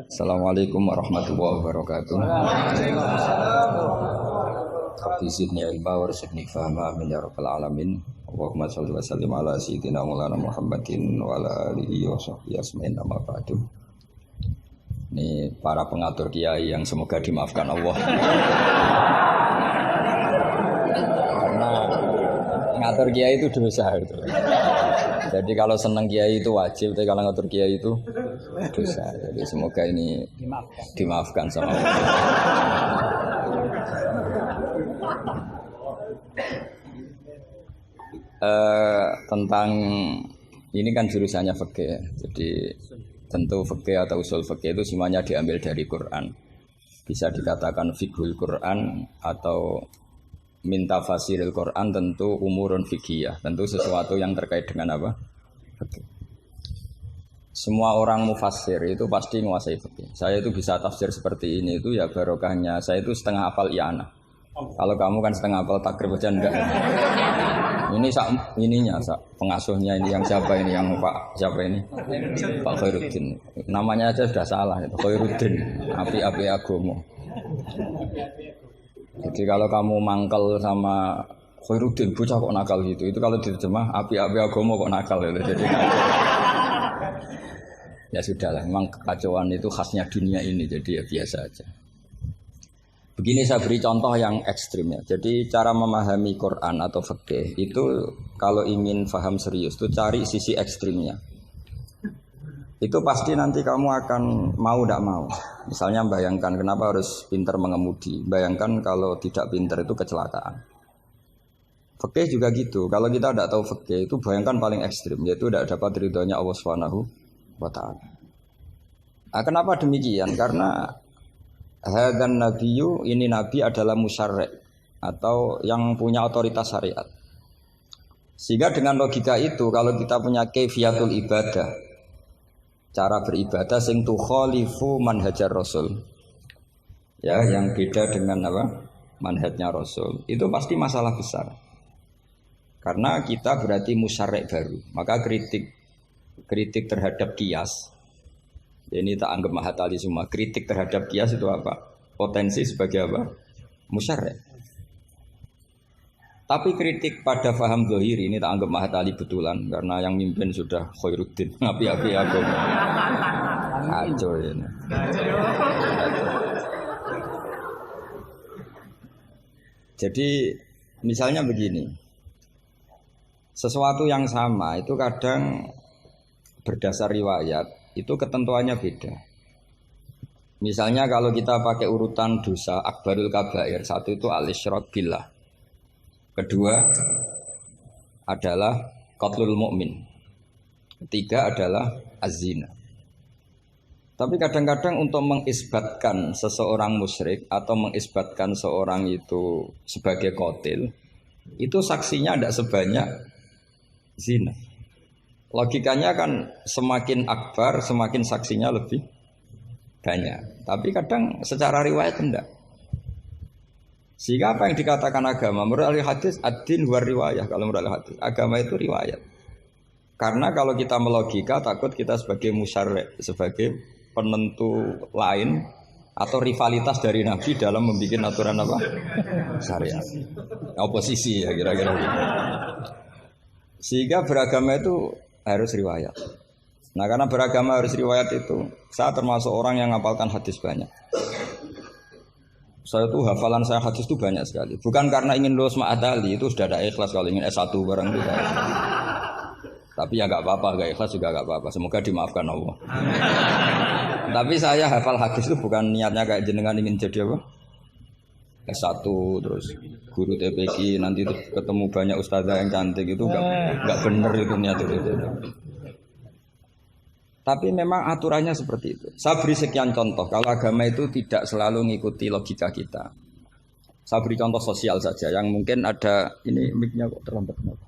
Assalamualaikum warahmatullahi wabarakatuh. Rabbi zidni ilma warzuqni fahma amin ya rabbal alamin. Allahumma shalli wa sallim ala sayyidina maulana Muhammadin wa ala alihi wa sahbihi asma'in amma ba'du. Ini para pengatur kiai yang semoga dimaafkan Allah. Karena ngatur kiai itu dosa gitu. Jadi kalau senang kiai itu wajib, tapi kalau ngatur kiai itu dosa. Jadi semoga ini dimaafkan sama Allah. Tentang ini kan jurusannya fikih. Jadi tentu fikih atau usul fikih itu semuanya diambil dari Quran. Bisa dikatakan fiqhul Quran atau minta fasiril Quran, tentu umurun fikih, tentu sesuatu yang terkait dengan apa? Fikih. Semua orang mufassir itu pasti menguasai fikih. Saya itu bisa tafsir seperti ini itu ya barokahnya. Saya itu setengah hafal i'anah. Kalau kamu kan setengah hafal takrib aja enggak. Ini pengasuhnya ini yang siapa ini, yang Pak siapa ini? Pak Khairuddin. Namanya aja sudah salah itu. Khairuddin, api-api agomo. Jadi kalau kamu mangkel sama Khairuddin, bocah kok nakal gitu. Itu kalau diterjemah api-api agomo kok nakal gitu. Jadi ya sudahlah, memang kekacauan itu khasnya dunia ini. Jadi ya biasa aja. Begini saya beri contoh yang ekstrim ya. Jadi cara memahami Quran atau fikih itu kalau ingin paham serius itu cari sisi ekstrimnya. Itu pasti nanti kamu akan mau tidak mau. Misalnya bayangkan kenapa harus pintar mengemudi. Bayangkan kalau tidak pintar itu kecelakaan. Fikih juga gitu. Kalau kita tidak tahu fikih itu bayangkan paling ekstrim, yaitu tidak dapat ridhonya Allah Subhanahu wa ta'ala. Nah, kenapa demikian? Karena hadan nabiyyu, ini nabi adalah musyarri' atau yang punya otoritas syariat. Sehingga dengan logika itu kalau kita punya kaifiyatul ibadah, cara beribadah sing tukhalifu manhajar Rasul. Ya, yang beda dengan apa? Manhajnya Rasul. Itu pasti masalah besar. Karena kita berarti musyarri' baru. Maka kritik terhadap qiyas. Ini tak anggap mahatali semua. Kritik terhadap qiyas itu apa? Potensi sebagai apa? Musyarri'. Tapi kritik pada faham zahiri ini tak anggap mahatali betulan karena yang mimpin sudah Khairuddin. Api-api aku. Kacau ini. Jadi misalnya begini. Sesuatu yang sama itu kadang berdasar riwayat itu ketentuannya beda. Misalnya kalau kita pakai urutan dosa akbarul kabair, satu itu al-isyrak billah. Kedua adalah qatlul mu'min. Ketiga adalah az-zina. Tapi kadang-kadang untuk mengisbatkan seseorang musyrik atau mengisbatkan seorang itu sebagai qatil, itu saksinya tidak sebanyak zina. Logikanya kan semakin akbar, semakin saksinya lebih banyak. Tapi kadang secara riwayat tidak. Sehingga apa yang dikatakan agama? Menurut ahli hadis, ad-din huwa riwayah. Kalau menurut ahli hadis, agama itu riwayat. Karena kalau kita melogika, takut kita sebagai musyarri', sebagai penentu lain atau rivalitas dari Nabi dalam membuat aturan apa? Syariat. Oposisi ya kira-kira. Sehingga beragama itu harus riwayat. Nah karena beragama harus riwayat itu, saya termasuk orang yang menghafalkan hadis banyak. Saya tuh hafalan saya hadis itu banyak sekali. Bukan karena ingin lulus ma'adali, itu sudah ada ikhlas kalau ingin S1 barang itu. Tapi ya nggak apa-apa, nggak ikhlas juga nggak apa-apa. Semoga dimaafkan Allah. Tapi saya hafal hadis itu bukan niatnya kayak jenengan ingin jadi apa? S1 terus guru TPQ nanti ketemu banyak ustazah yang cantik itu enggak benar itu niat itu. Tapi memang aturannya seperti itu. Saya beri sekian contoh. Kalau agama itu tidak selalu mengikuti logika kita. Saya beri contoh sosial saja yang mungkin ada ini mic-nya kok terlambat kenapa?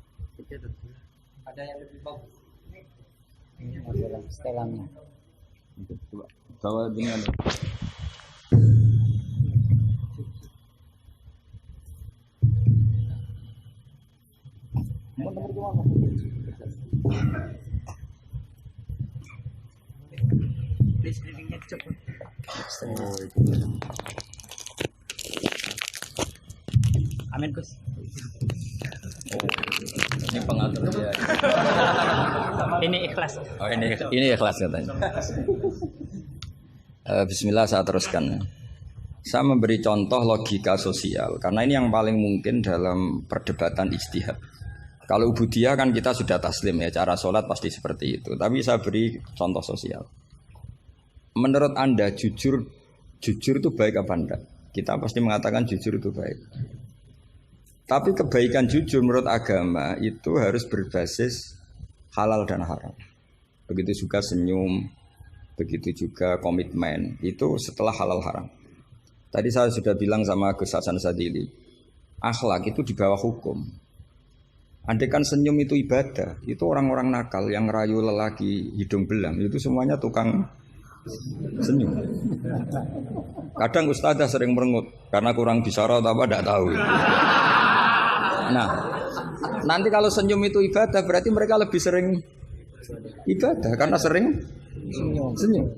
Ada yang lebih bagus. Ini adalah setelannya. Coba bawa dengan Please, cepat. Amin Gus. Ini pengatur dia. Ini ikhlas. Oh ini ikhlas katanya. Bismillah saya teruskan. Saya memberi contoh logika sosial karena ini yang paling mungkin dalam perdebatan ijtihad. Kalau ubudiyah kan kita sudah taslim ya, cara sholat pasti seperti itu. Tapi saya beri contoh sosial. Menurut Anda jujur itu baik apa enggak? Kita pasti mengatakan jujur itu baik. Tapi kebaikan jujur menurut agama itu harus berbasis halal dan haram. Begitu juga senyum, begitu juga komitmen, itu setelah halal haram. Tadi saya sudah bilang sama Gus Hasan Sadili, akhlak itu di bawah hukum. Andai kan senyum itu ibadah, itu orang-orang nakal yang rayu lelaki hidung belang, itu semuanya tukang senyum. Kadang ustadzah sering merengut karena kurang bisyarah atau apa tidak tahu. Nah, nanti kalau senyum itu ibadah berarti mereka lebih sering ibadah karena sering senyum.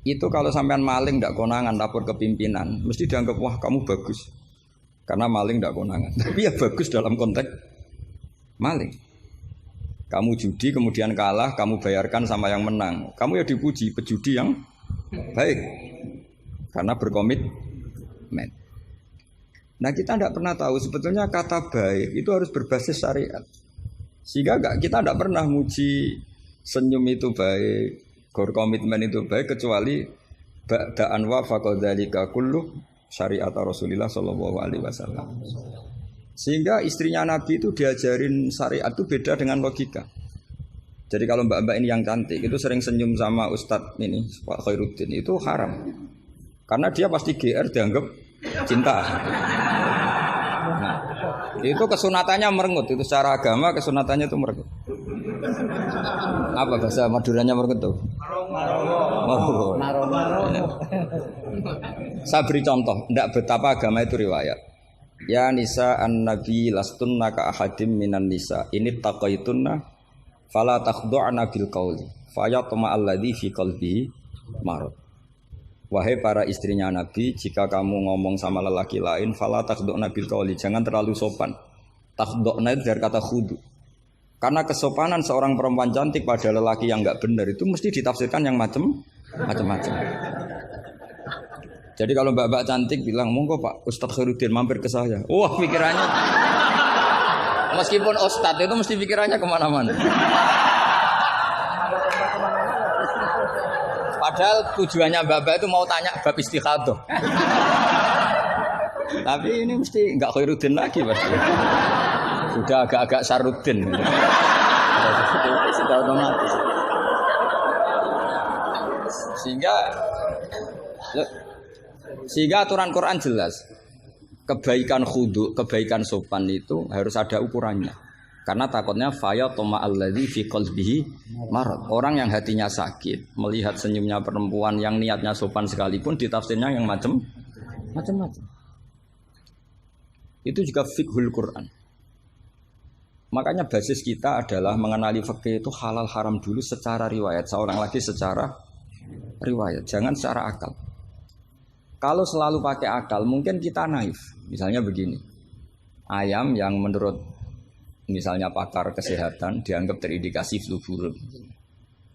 Itu kalau sampean maling tidak konangan lapor ke pimpinan, mesti dianggap wah kamu bagus karena maling tidak konangan. Tapi ya bagus dalam konteks maling. Kamu judi kemudian kalah, kamu bayarkan sama yang menang. Kamu ya dipuji pejudi yang baik karena berkomitmen. Nah kita tidak pernah tahu sebetulnya kata baik itu harus berbasis syariat. Sehingga kita tidak pernah muji senyum itu baik, berkomitmen itu baik kecuali ba'da'an wa faqadzalika kullu syariat Rasulullah sallallahu alaihi wasallam. Sehingga istrinya Nabi itu diajarin syariat itu beda dengan logika. Jadi kalau mbak-mbak ini yang cantik itu sering senyum sama Ustadz ini Pak Khairuddin itu haram. Karena dia pasti GR dianggap cinta. Nah, itu kesunatannya merengut, itu secara agama kesunatannya itu merengut. Apa bahasa Maduranya merengut tuh? Maromo. Saya beri contoh, tidak betapa agama itu riwayat. Ya nisa an-nabi lastunna ka ahadim minan nisa ini taqaitunna fala takhdu'na bil qauli fayatma alladhi fi qalbihi marad. Wahai para istrinya Nabi, jika kamu ngomong sama lelaki lain fala takhdu'na bil qauli, jangan terlalu sopan. Takhdu'na itu dari kata khudu. Karena kesopanan seorang perempuan cantik pada lelaki yang enggak benar itu mesti ditafsirkan yang macam-macam. Jadi kalau mbak-mbak cantik bilang, monggo Pak Ustadz Khairuddin mampir ke saya. Wah pikirannya, meskipun Ustadz itu mesti pikirannya kemana-mana. Padahal tujuannya mbak-mbak itu mau tanya bab istikhadah. Tapi ini mesti nggak Khairuddin lagi pasti. Sudah agak-agak Saruddin. Sudah otomatis. Sehingga aturan Quran jelas. Kebaikan khudu, kebaikan sopan itu harus ada ukurannya. Karena takutnya faya toma alladzi fi qalbihi marad. Orang yang hatinya sakit melihat senyumnya perempuan yang niatnya sopan sekalipun ditafsirnya yang macam-macam. Itu juga fiqhul Quran. Makanya basis kita adalah mengenali fikih itu halal haram dulu secara riwayat. Seorang lagi secara riwayat, jangan secara akal. Kalau selalu pakai akal, mungkin kita naif. Misalnya begini, ayam yang menurut misalnya pakar kesehatan dianggap terindikasi flu burung.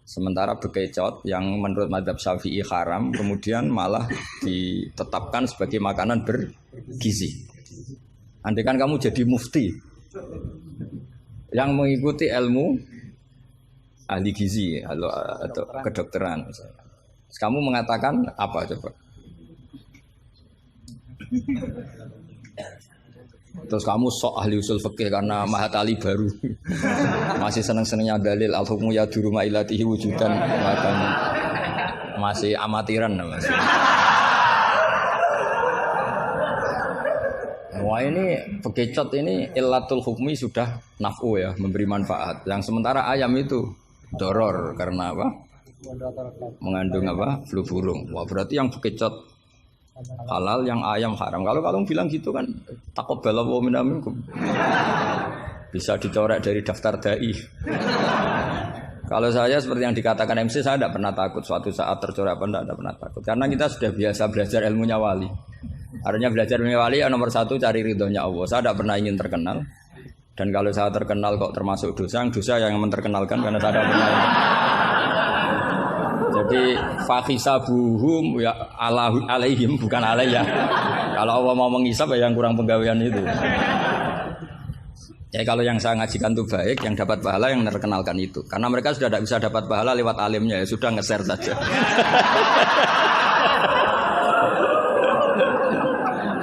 Sementara bekecot yang menurut mazhab Syafi'i haram, kemudian malah ditetapkan sebagai makanan bergizi. Andai kan kamu jadi mufti yang mengikuti ilmu ahli gizi atau kedokteran misalnya. Kamu mengatakan apa coba? Terus kamu sok ahli usul fikih karena Mahatali baru masih seneng-senengnya dalil al-hukmu yaduru ma'ilatihi wujudan masih amatiran masih. Wah ini bekecot ini illatul hukmi sudah naf'u ya, memberi manfaat. Yang sementara ayam itu doror karena apa? Mengandung apa? Flu burung. Wah berarti yang bekecot halal, yang ayam haram. Kalau kamu bilang gitu kan taqabbalallahu minna minkum. Bisa dicoret dari daftar dai. Kalau saya seperti yang dikatakan MC, saya tidak pernah takut suatu saat tercorak apa tidak pernah takut. Karena kita sudah biasa belajar ilmunya wali. Artinya belajar ilmunya wali ya nomor satu cari ridhonya Allah. Saya tidak pernah ingin terkenal. Dan kalau saya terkenal kok termasuk dosa yang menterkenalkan karena saya tidak pernah. Jadi fahisabuhum ya alaihim bukan alayya. Kalau Allah mau menghisab ya yang kurang penggawean itu. Ya kalau yang saya ngajikan itu baik, yang dapat pahala yang menerkenalkan itu. Karena mereka sudah tidak bisa dapat pahala lewat alimnya, ya sudah nge-share saja.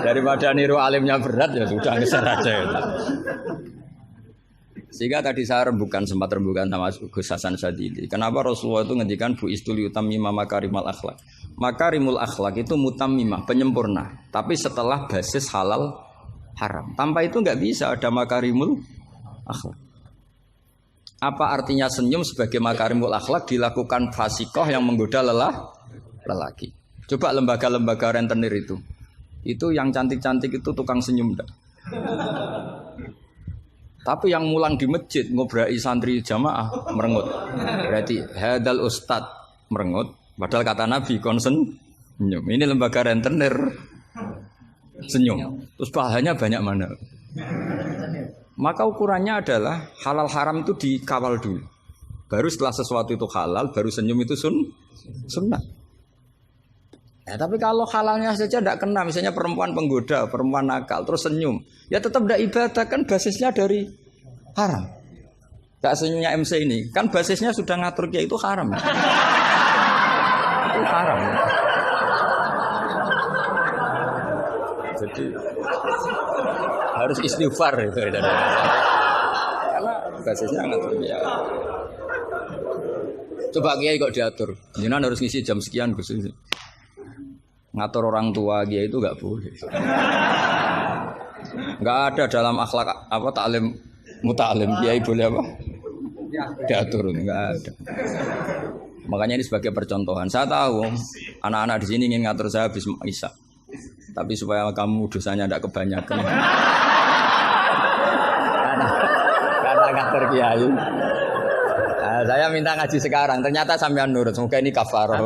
Daripada niru alimnya berat ya sudah nge-share saja. Sehingga tadi saya sempat rembukan sama Gus Hasan Sadili. Kenapa Rasulullah itu ngendikan bu istul yutamima makarimul akhlak. Makarimul akhlak itu mutammimah, penyempurna. Tapi setelah basis halal haram. Tanpa itu nggak bisa ada makarimul akhlak. Apa artinya senyum sebagai makarimul akhlak dilakukan fasikoh yang menggoda lelaki. Coba lembaga-lembaga rentenir itu yang cantik-cantik itu tukang senyum enggak? Tapi yang mulang di masjid ngobrai santri jamaah merengut. Berarti hadal ustad merengut. Padahal kata Nabi konsen senyum. Ini lembaga rentenir senyum. Terus pahalanya banyak mana? Maka ukurannya adalah halal haram itu dikawal dulu. Baru setelah sesuatu itu halal, baru senyum itu sunnah. Tapi kalau halalnya saja tidak kena, misalnya perempuan penggoda, perempuan nakal, terus senyum, ya tetap tidak ibadah, kan basisnya dari haram. Gak senyumnya MC ini, kan basisnya sudah ngatur dia itu haram. Itu haram. Jadi harus istighfar itu. Karena basisnya ngatur dia. Coba kiai kok diatur, jangan harus ngisi jam sekian Gus. Ngatur orang tua dia itu nggak boleh. Nggak ada dalam akhlak apa taklim mutalim kiai boleh apa? Diatur nggak ada. Makanya ini sebagai percontohan. Saya tahu anak-anak di sini ingin ngatur saya habis isya. Tapi supaya kamu dosanya tidak kebanyakan. Karena ngatur kiai. Nah, saya minta ngaji sekarang. Ternyata sampean nurut. Semoga ini kafarah.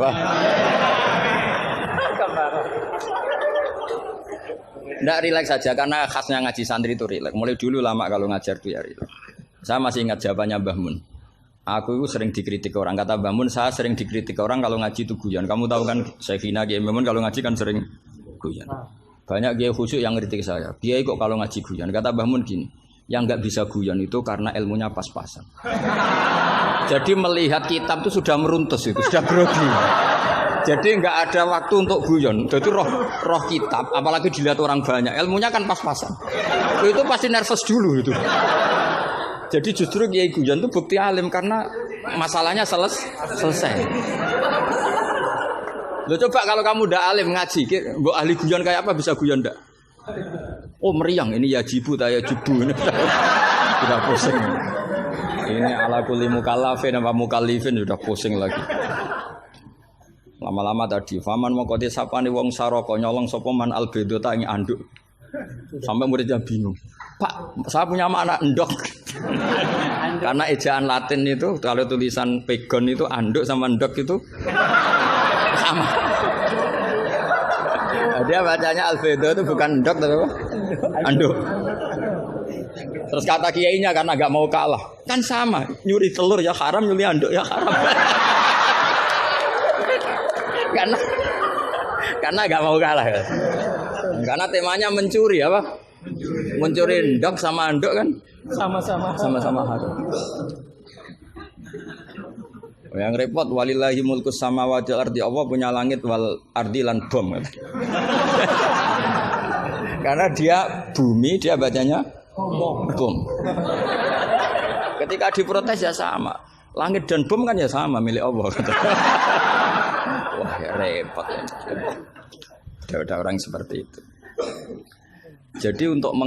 Nggak rileks saja karena khasnya ngaji santri itu rileks. Mulai dulu lama kalau ngajar tuh ya rileks. Saya masih ingat jawabannya Mbah Mun. Aku itu sering dikritik orang. Kata Mbah Mun, saya sering dikritik orang kalau ngaji itu guyon. Kamu tahu kan Syekhina Kiai Mbah Mun kalau ngaji kan sering guyon. Banyak kiai khusyuk yang kritik saya. Kiai kok kalau ngaji guyon. Kata Mbah Mun gini, yang nggak bisa guyon itu karena ilmunya pas-pasan. Jadi melihat kitab itu sudah meruntus itu, sudah grogi. Jadi nggak ada waktu untuk guyon. Jadi roh kitab, apalagi dilihat orang banyak, ilmunya kan pas-pasan. Itu pasti nervous dulu itu. Jadi justru kiai guyon itu bukti alim karena masalahnya selesai. Lo coba kalau kamu udah alim ngaji, mbok ahli guyon kayak apa bisa guyon ndak? Oh meriang ini ya jibu taya jibu ini. Sudah pusing. Ini ala kulli mukallafin apa mukallifin sudah pusing lagi. Lama-lama tadi, faman mau kote sapane wong saroko nyolong sapa man albedo tak ing anduk. Sampai muridnya bingung. Pak, saya punya anak endok. Karena ejaan Latin itu kalau tulisan pegon itu anduk sama endok itu sama. Dia bacanya albedo itu bukan endok tapi apa? Anduk. Terus kata kiainya karena agak mau kalah. Kan sama, nyuri telur ya haram, nyuri anduk ya haram. Karena gak mau kalah ya. Karena temanya mencuri apa? Mencuri endok sama anduk kan sama-sama haram. Yang repot walillahi mulkus samawati wal ardi, Allah punya langit wal ardi lan bom. Karena dia bumi, dia bacanya bom. Ketika diprotes ya sama. Langit dan bom kan ya sama milik Allah. Wah ya repot. Ada orang seperti itu. Jadi untuk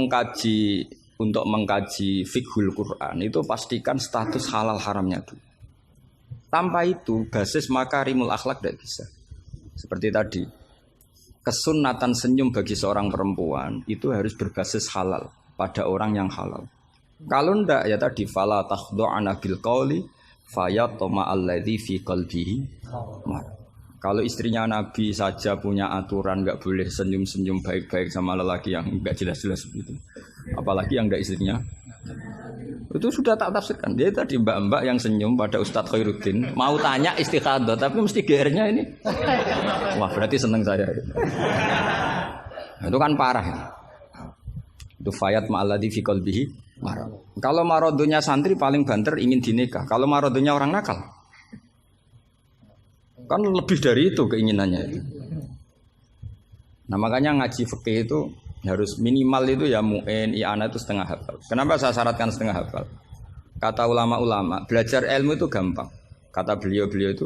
mengkaji fiqhul Quran itu pastikan status halal haramnya dulu. Tanpa itu basis makarimul akhlak tidak bisa. Seperti tadi, kesunatan senyum bagi seorang perempuan itu harus berbasis halal pada orang yang halal. Kalau ndak ya tadi fala takhdu'ana bil qauli fayatma alladzi fi qalbihi marad. Kalau istrinya Nabi saja punya aturan nggak boleh senyum-senyum baik-baik sama lelaki yang nggak jelas-jelas begitu, apalagi yang nggak istrinya, itu sudah tak tafsirkan. Dia tadi mbak-mbak yang senyum pada Ustadz Khairuddin mau tanya istikhadah tapi mesti GR-nya ini, wah berarti seneng saya. Itu kan parah ya. Itu fayat ma'alladzi fi qalbihi marad. Kalau marodonya santri paling banter ingin dinikah. Kalau marodonya orang nakal kan lebih dari itu keinginannya itu. Nah makanya ngaji fikih itu harus minimal itu ya mu'in, i'anah itu setengah hafal. Kenapa saya syaratkan setengah hafal? Kata ulama-ulama, belajar ilmu itu gampang. Kata beliau-beliau itu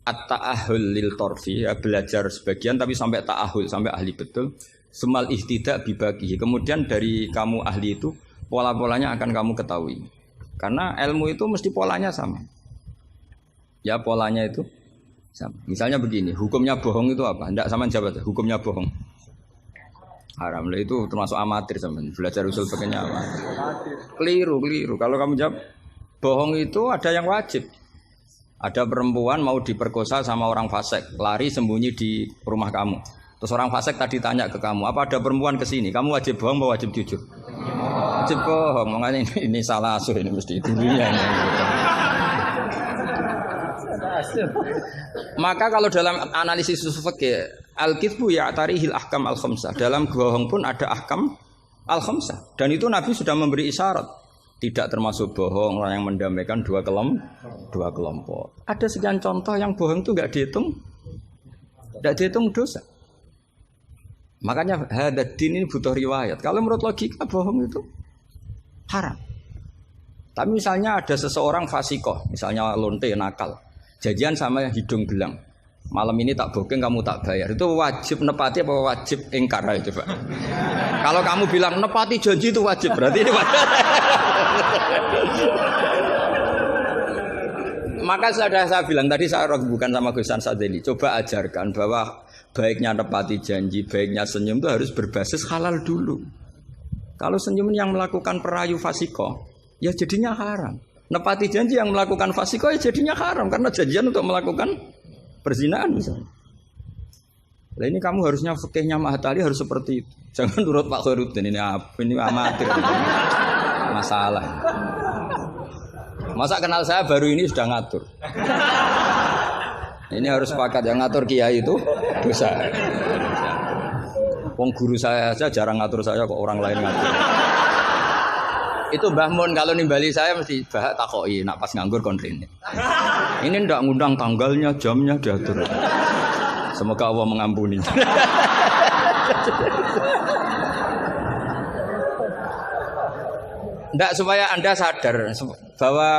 at-ta'ahul lil torfi, ya, belajar sebagian tapi sampai ta'ahul, sampai ahli betul. Semal ihtidak bibagihi. Kemudian dari kamu ahli itu pola-polanya akan kamu ketahui. Karena ilmu itu mesti polanya sama. Ya polanya itu sama. Misalnya begini, hukumnya bohong itu apa? Tidak sama jawab, hukumnya bohong haram. Lah itu termasuk amatir sampean. Belajar usul fikihnya apa? Keliru. Kalau kamu jawab bohong itu ada yang wajib. Ada perempuan mau diperkosa sama orang fasik, lari sembunyi di rumah kamu. Terus orang fasik tadi tanya ke kamu, apa ada perempuan ke sini? Kamu wajib bohong atau wajib jujur? Wajib bohong. Makanya ini salah asuh ini mesti dulunya. Maka kalau dalam analisis usul fikih al-kitsbu ya'tarihil ahkam al-khamsah. Dalam bohong pun ada ahkam al-khamsah. Dan itu Nabi sudah memberi isyarat. Tidak termasuk bohong orang yang mendamaikan dua kelompok. Ada sekian contoh yang bohong itu enggak dihitung dosa. Makanya hadad din ini butuh riwayat. Kalau menurut logika bohong itu haram. Tapi misalnya ada seseorang fasikoh, misalnya lonte nakal, janjian sama hidung belang. Malam ini tak booking, kamu tak bayar. Itu wajib nepati apa wajib ingkar itu, Pak? Kalau kamu bilang nepati janji itu wajib, berarti ini wajib. Maka saya bilang tadi saya bukan sama Gus Sadeli. Coba ajarkan bahwa baiknya nepati janji, baiknya senyum itu harus berbasis halal dulu. Kalau senyum yang melakukan perayu fasiko, ya jadinya haram. Nepati janji yang melakukan fasiko, ya jadinya haram karena janjian untuk melakukan perzinahan misalnya. Nah ini kamu harusnya fikihnya Mahatali harus seperti itu. Jangan turut Pak Khairuddin ini amatir. Masalah. Masa kenal saya baru ini sudah ngatur. Ini harus sepakat yang ngatur kiai itu dosa. Wong guru saya aja jarang ngatur saya kok orang lain ngatur. Itu Mbah Mun kalau nimbali saya mesti bahak takoki nak pas nganggur konrene. Ini ndak ngundang tanggalnya, jamnya diatur. Semoga Allah mengampuni. Ndak supaya Anda sadar bahwa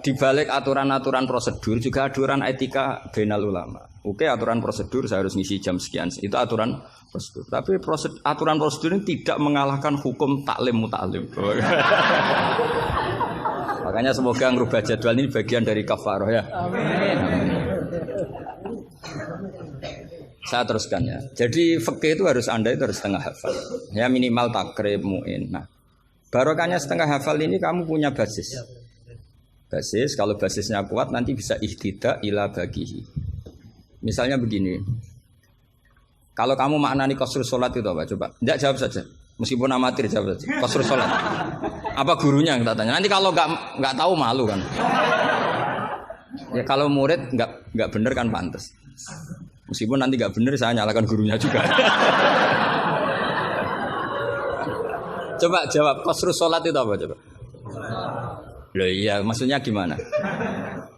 di balik aturan-aturan prosedur juga aturan etika bainal ulama. Oke, aturan prosedur saya harus ngisi jam sekian. Itu aturan prosedur. Tapi aturan prosedur ini tidak mengalahkan hukum taklim mutaklim. Makanya semoga ngerubah jadwal ini bagian dari kafaroh ya. Amin. Saya teruskan ya. Jadi fikih itu harus Anda itu harus setengah hafal. Ya minimal takrib mu'in. Nah, barokahnya setengah hafal ini kamu punya basis. Basis, kalau basisnya kuat nanti bisa ihtidak ila bagihi. Misalnya begini. Kalau kamu maknani qasrus salat itu apa? Coba. Enggak jawab saja. Meskipun amatir jawab saja. Qasrus salat. Apa gurunya yang tak tanya? Nanti kalau enggak tahu malu kan. Ya kalau murid enggak benar kan pantas. Meskipun nanti enggak benar saya nyalakan gurunya juga. Coba jawab qasrus salat itu apa coba? Loh iya, maksudnya gimana?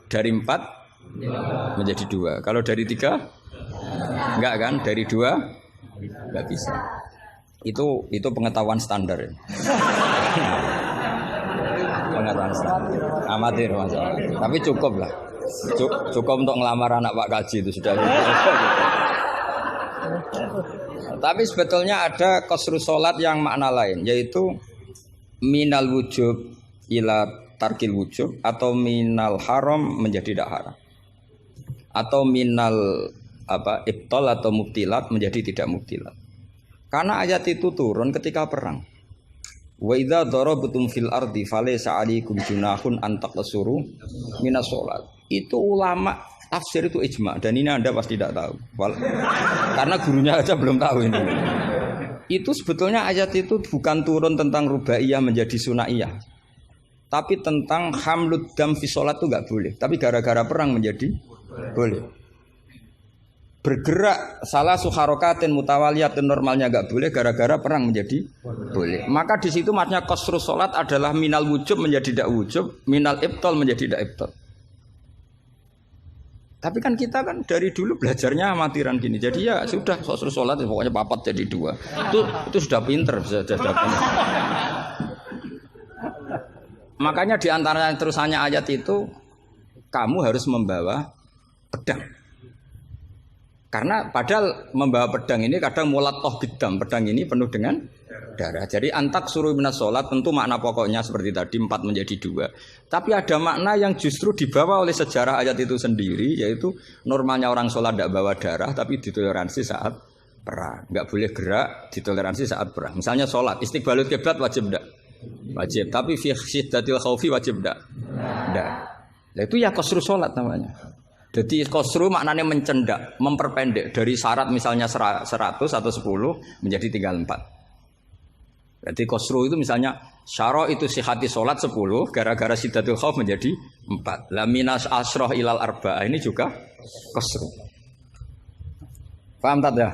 Dari 4 menjadi 2. Kalau dari 3 enggak kan? Dari 2 enggak bisa. Itu pengetahuan standar ya. Pengetahuan standar. Amatir masalah. Tapi cukup lah. Cukup untuk ngelamar anak Pak Kaji itu sudah. Tapi sebetulnya ada qasrus salat yang makna lain, yaitu minal wujub ila tarkil wujub, atau minal haram menjadi tidak haram, atau minal ibtal atau mubtilat menjadi tidak mubtilat. Karena ayat itu turun ketika perang. Wa idza darabtum fil ardi falaysa 'alaikum junahun an taqsuru minas shalat. Itu ulama tafsir itu ijma dan ini Anda pasti tidak tahu. Karena gurunya aja belum tahu ini. Itu sebetulnya ayat itu bukan turun tentang rubaiyah menjadi sunaiyah. Tapi tentang hamlud dam fi shalat itu enggak boleh. Tapi gara-gara perang menjadi boleh. Bergerak salah suharokatin mutawaliyatin normalnya enggak boleh, gara-gara perang menjadi boleh. Maka di situ maknanya qasrus salat adalah minal wujub menjadi tidak wujub, minal ibtal menjadi tidak ibtal. Tapi kan kita kan dari dulu belajarnya amatiran gini. Jadi ya sudah qasrus salat pokoknya papat jadi 2. Itu sudah pinter, sudah pinter. Makanya di antara terusannya ayat itu kamu harus membawa pedang. Karena padahal membawa pedang ini kadang mulat toh bidam, pedang ini penuh dengan darah. Jadi antak suruh minas sholat tentu makna pokoknya seperti tadi 4 menjadi 2. Tapi ada makna yang justru dibawa oleh sejarah ayat itu sendiri, yaitu normalnya orang sholat tidak bawa darah tapi ditoleransi saat perang. Enggak boleh gerak, ditoleransi saat perang. Misalnya sholat, istiqbalul kiblat wajib enggak? Wajib. Tapi fi syiddatil khaufi wajib enggak? Enggak. Nah, itu ya qasrus sholat namanya. Jadi qasru maknanya mencendak, memperpendek dari syarat misalnya 100 atau 10 menjadi tinggal 4. Jadi qasru itu misalnya syara itu sihati sholat 10 gara-gara syiddatul khauf menjadi 4. La minas asroh ilal arba'ah ini juga qasru. Paham tak ya?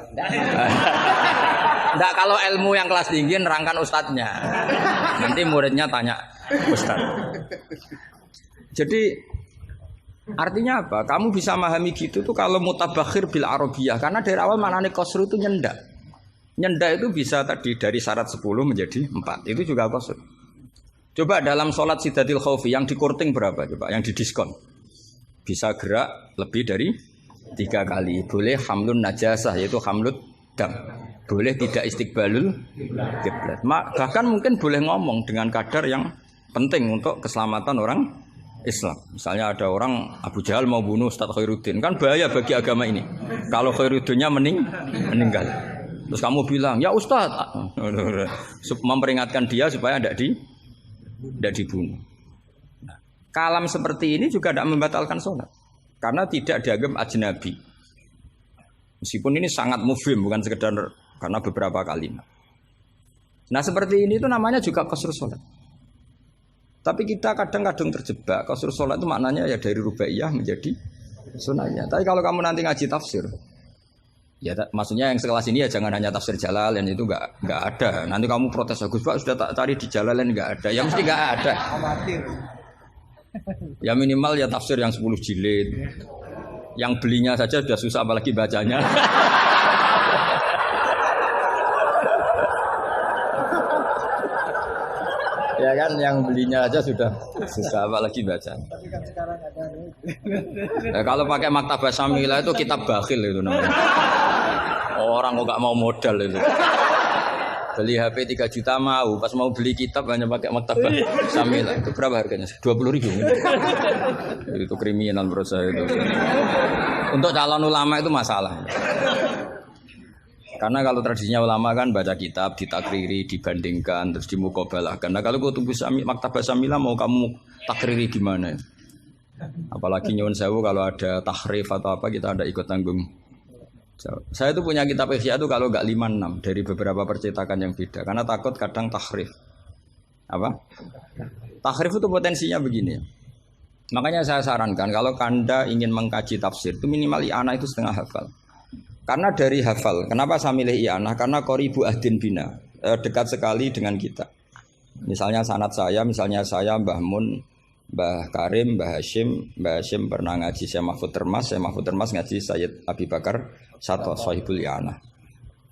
Enggak, kalau ilmu yang kelas tinggi nerangkan ustadznya. Nanti muridnya tanya ustadz. Jadi artinya apa? Kamu bisa memahami gitu tuh kalau mutabakhir bil arabiyah. Karena dari awal maknanya qasru itu nyendak. Nyendak itu bisa tadi dari syarat 10 menjadi 4. Itu juga qasru. Coba dalam sholat syiddatil khaufi yang dikurting berapa coba? Yang didiskon. Bisa gerak lebih dari 3 kali. Boleh hamlun najasah yaitu hamlut dam. Boleh tidak istiqbalul kiblat. Bahkan mungkin boleh ngomong dengan kadar yang penting untuk keselamatan orang Islam. Misalnya ada orang Abu Jahal mau bunuh Ustaz Khairuddin, kan bahaya bagi agama ini. Kalau Khairuddinnya meninggal. Terus kamu bilang, "Ya Ustaz," memperingatkan dia supaya tidak dibunuh. Nah, kalam seperti ini juga tidak membatalkan sholat. Karena tidak dianggap ajnabi. Meskipun ini sangat mufhim, bukan sekedar karena beberapa kalimat. Nah, seperti ini itu namanya juga qasrus sholat. Tapi kita kadang-kadang terjebak. Qasrus sholat itu maknanya ya dari rubaiyah menjadi sunahnya. Tapi kalau kamu nanti ngaji tafsir, ya maksudnya yang sekelas ini ya jangan hanya tafsir Jalalain, itu enggak ada. Nanti kamu protes, Gus Pak sudah tak cari di Jalalain enggak ada. Ya mesti enggak ada. Ya minimal ya tafsir yang 10 jilid. Yang belinya saja sudah susah apalagi bacanya. Ya kan, yang belinya aja sudah susah apalagi baca. Tapi kan sekarang ada. Ya, kalau pakai Maktabah Syamilah itu kitab bakhil itu namanya. Orang kok gak mau modal itu. Beli HP 3 juta mau, pas mau beli kitab hanya pakai Maktabah Syamilah. Itu berapa harganya? 20.000. Itu kriminal menurut saya itu. Untuk calon ulama itu masalah. Karena kalau tradisinya ulama kan baca kitab, ditakriri, dibandingkan, terus dimuqabalah. Karena kalau kutub Maktabah Syamilah mau kamu takriri gimana? Apalagi nyuwun sewu kalau ada tahrif atau apa kita ada ikut tanggung. Saya itu punya kitab Ihya itu kalau enggak 5-6 dari beberapa percetakan yang beda. Karena takut kadang tahrif. Apa? Tahrif itu potensinya begini. Makanya saya sarankan kalau Anda ingin mengkaji tafsir itu minimal i'anah itu setengah hafal. Karena dari hafal, kenapa saya milih i'anah? Karena qoribu ahdin bina, dekat sekali dengan kita. Misalnya sanad saya, misalnya saya Mbah Mun, Mbah Karim, Mbah Hashim pernah ngaji Syekh Mahfud Termas ngaji Sayyid Abi Bakar Sato, Sahibul i'anah.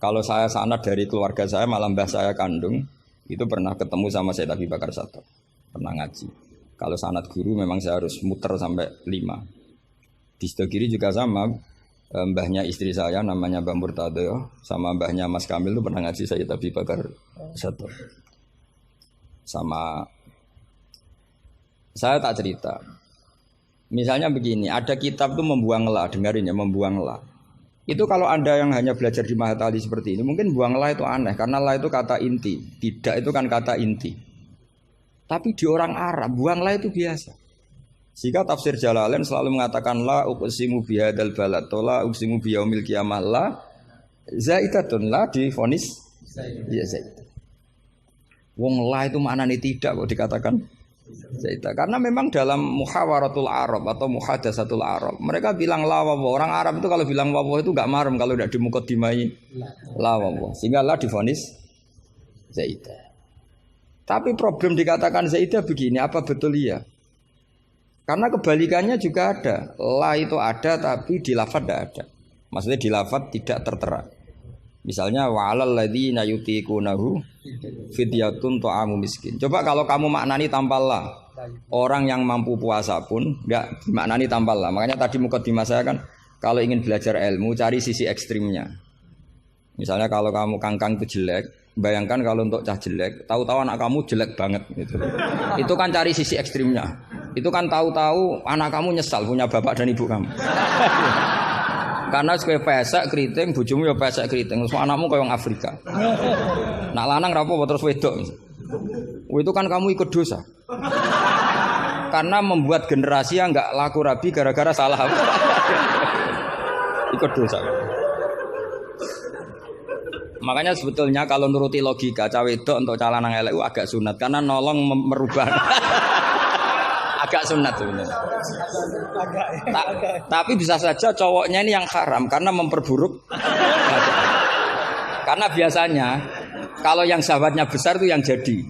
Kalau saya sanad dari keluarga saya, malah mbah saya kandung, itu pernah ketemu sama Sayyid Abi Bakar Sato, pernah ngaji. Kalau sanad guru memang saya harus muter sampai 5. Di sebelah kiri juga sama. Mbahnya istri saya namanya Mbah Murtado sama mbahnya Mas Kamil itu pernah ngaji Sayyid Abi Bakar Sato. Sama saya tak cerita. Misalnya begini, ada kitab tuh membuang la, dengarin ya, membuang la. Itu kalau Anda yang hanya belajar di Mahatali seperti ini, mungkin buang la itu aneh, karena la itu kata inti, tidak itu kan kata inti. Tapi di orang Arab, buang la itu biasa. Jika tafsir Jalalain selalu mengatakan la uqsimu bihadzal balad, la uqsimu biyaumil qiyamah, la zaidatun, la difonis ya zaidah. Wong la itu maknanya tidak kok dikatakan zaidah. Karena memang dalam muhawaratul Arab atau muhadatsatul Arab, mereka bilang la wawa. Orang Arab itu kalau bilang wawa itu enggak marem kalau tidak dimuqaddimai la wawa. Sehingga la difonis zaidah. Tapi problem dikatakan zaidah begini, apa betul iya? Karena kebalikannya juga ada. La itu ada tapi di lafaz tidak ada. Maksudnya di lafaz tidak tertera. Misalnya wa'alal ladzina yutiqunahu fidyatun ta'amu miskin. Coba kalau kamu maknani tanpa la. Orang yang mampu puasa pun enggak maknani tanpa la. Makanya tadi mukadimah saya kan kalau ingin belajar ilmu cari sisi ekstrimnya. Misalnya kalau kamu kangkang itu jelek, bayangkan kalau untuk cah jelek, tahu-tahu anak kamu jelek banget gitu. Itu kan cari sisi ekstrimnya. Itu kan tahu-tahu anak kamu nyesal punya bapak dan ibu kamu. Karena supaya pesek keriting, bojomu ya pesek keriting, terus anakmu kayak orang Afrika. Nak lanang rapo terus wedok. Itu kan kamu ikut dosa. Karena membuat generasi yang enggak laku rabi gara-gara salah. Ikut dosa. Makanya sebetulnya kalau nuruti logika cawe wedok untuk cah lanang elek agak sunat karena nolong merubah. Agak sunat sebenarnya. Tapi bisa saja cowoknya ini yang haram karena memperburuk. Karena biasanya kalau yang sahabatnya besar itu yang jadi.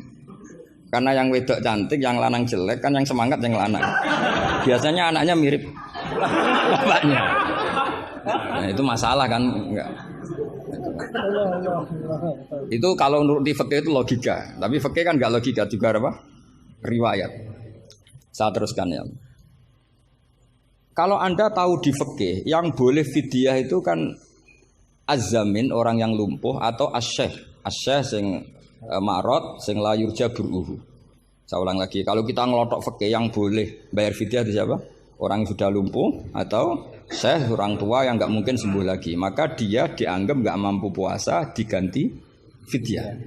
Karena yang wedok cantik, yang lanang jelek kan yang semangat yang lanang. Biasanya anaknya mirip bapaknya. Nah, itu masalah kan enggak. Itu kalau menurut di fikih itu logika. Tapi fikih kan enggak logika juga apa? Riwayat. Saya teruskan ya. Kalau Anda tahu di fikih yang boleh fidyah itu kan az-zamin orang yang lumpuh atau as-syekh. As-syekh sing marot sing la yurja buruhu. Saya ulang lagi, kalau kita ngelotok fikih yang boleh bayar fidyah itu siapa? Orang yang sudah lumpuh atau syekh orang tua yang enggak mungkin sembuh lagi, maka dia dianggap enggak mampu puasa diganti fidyah.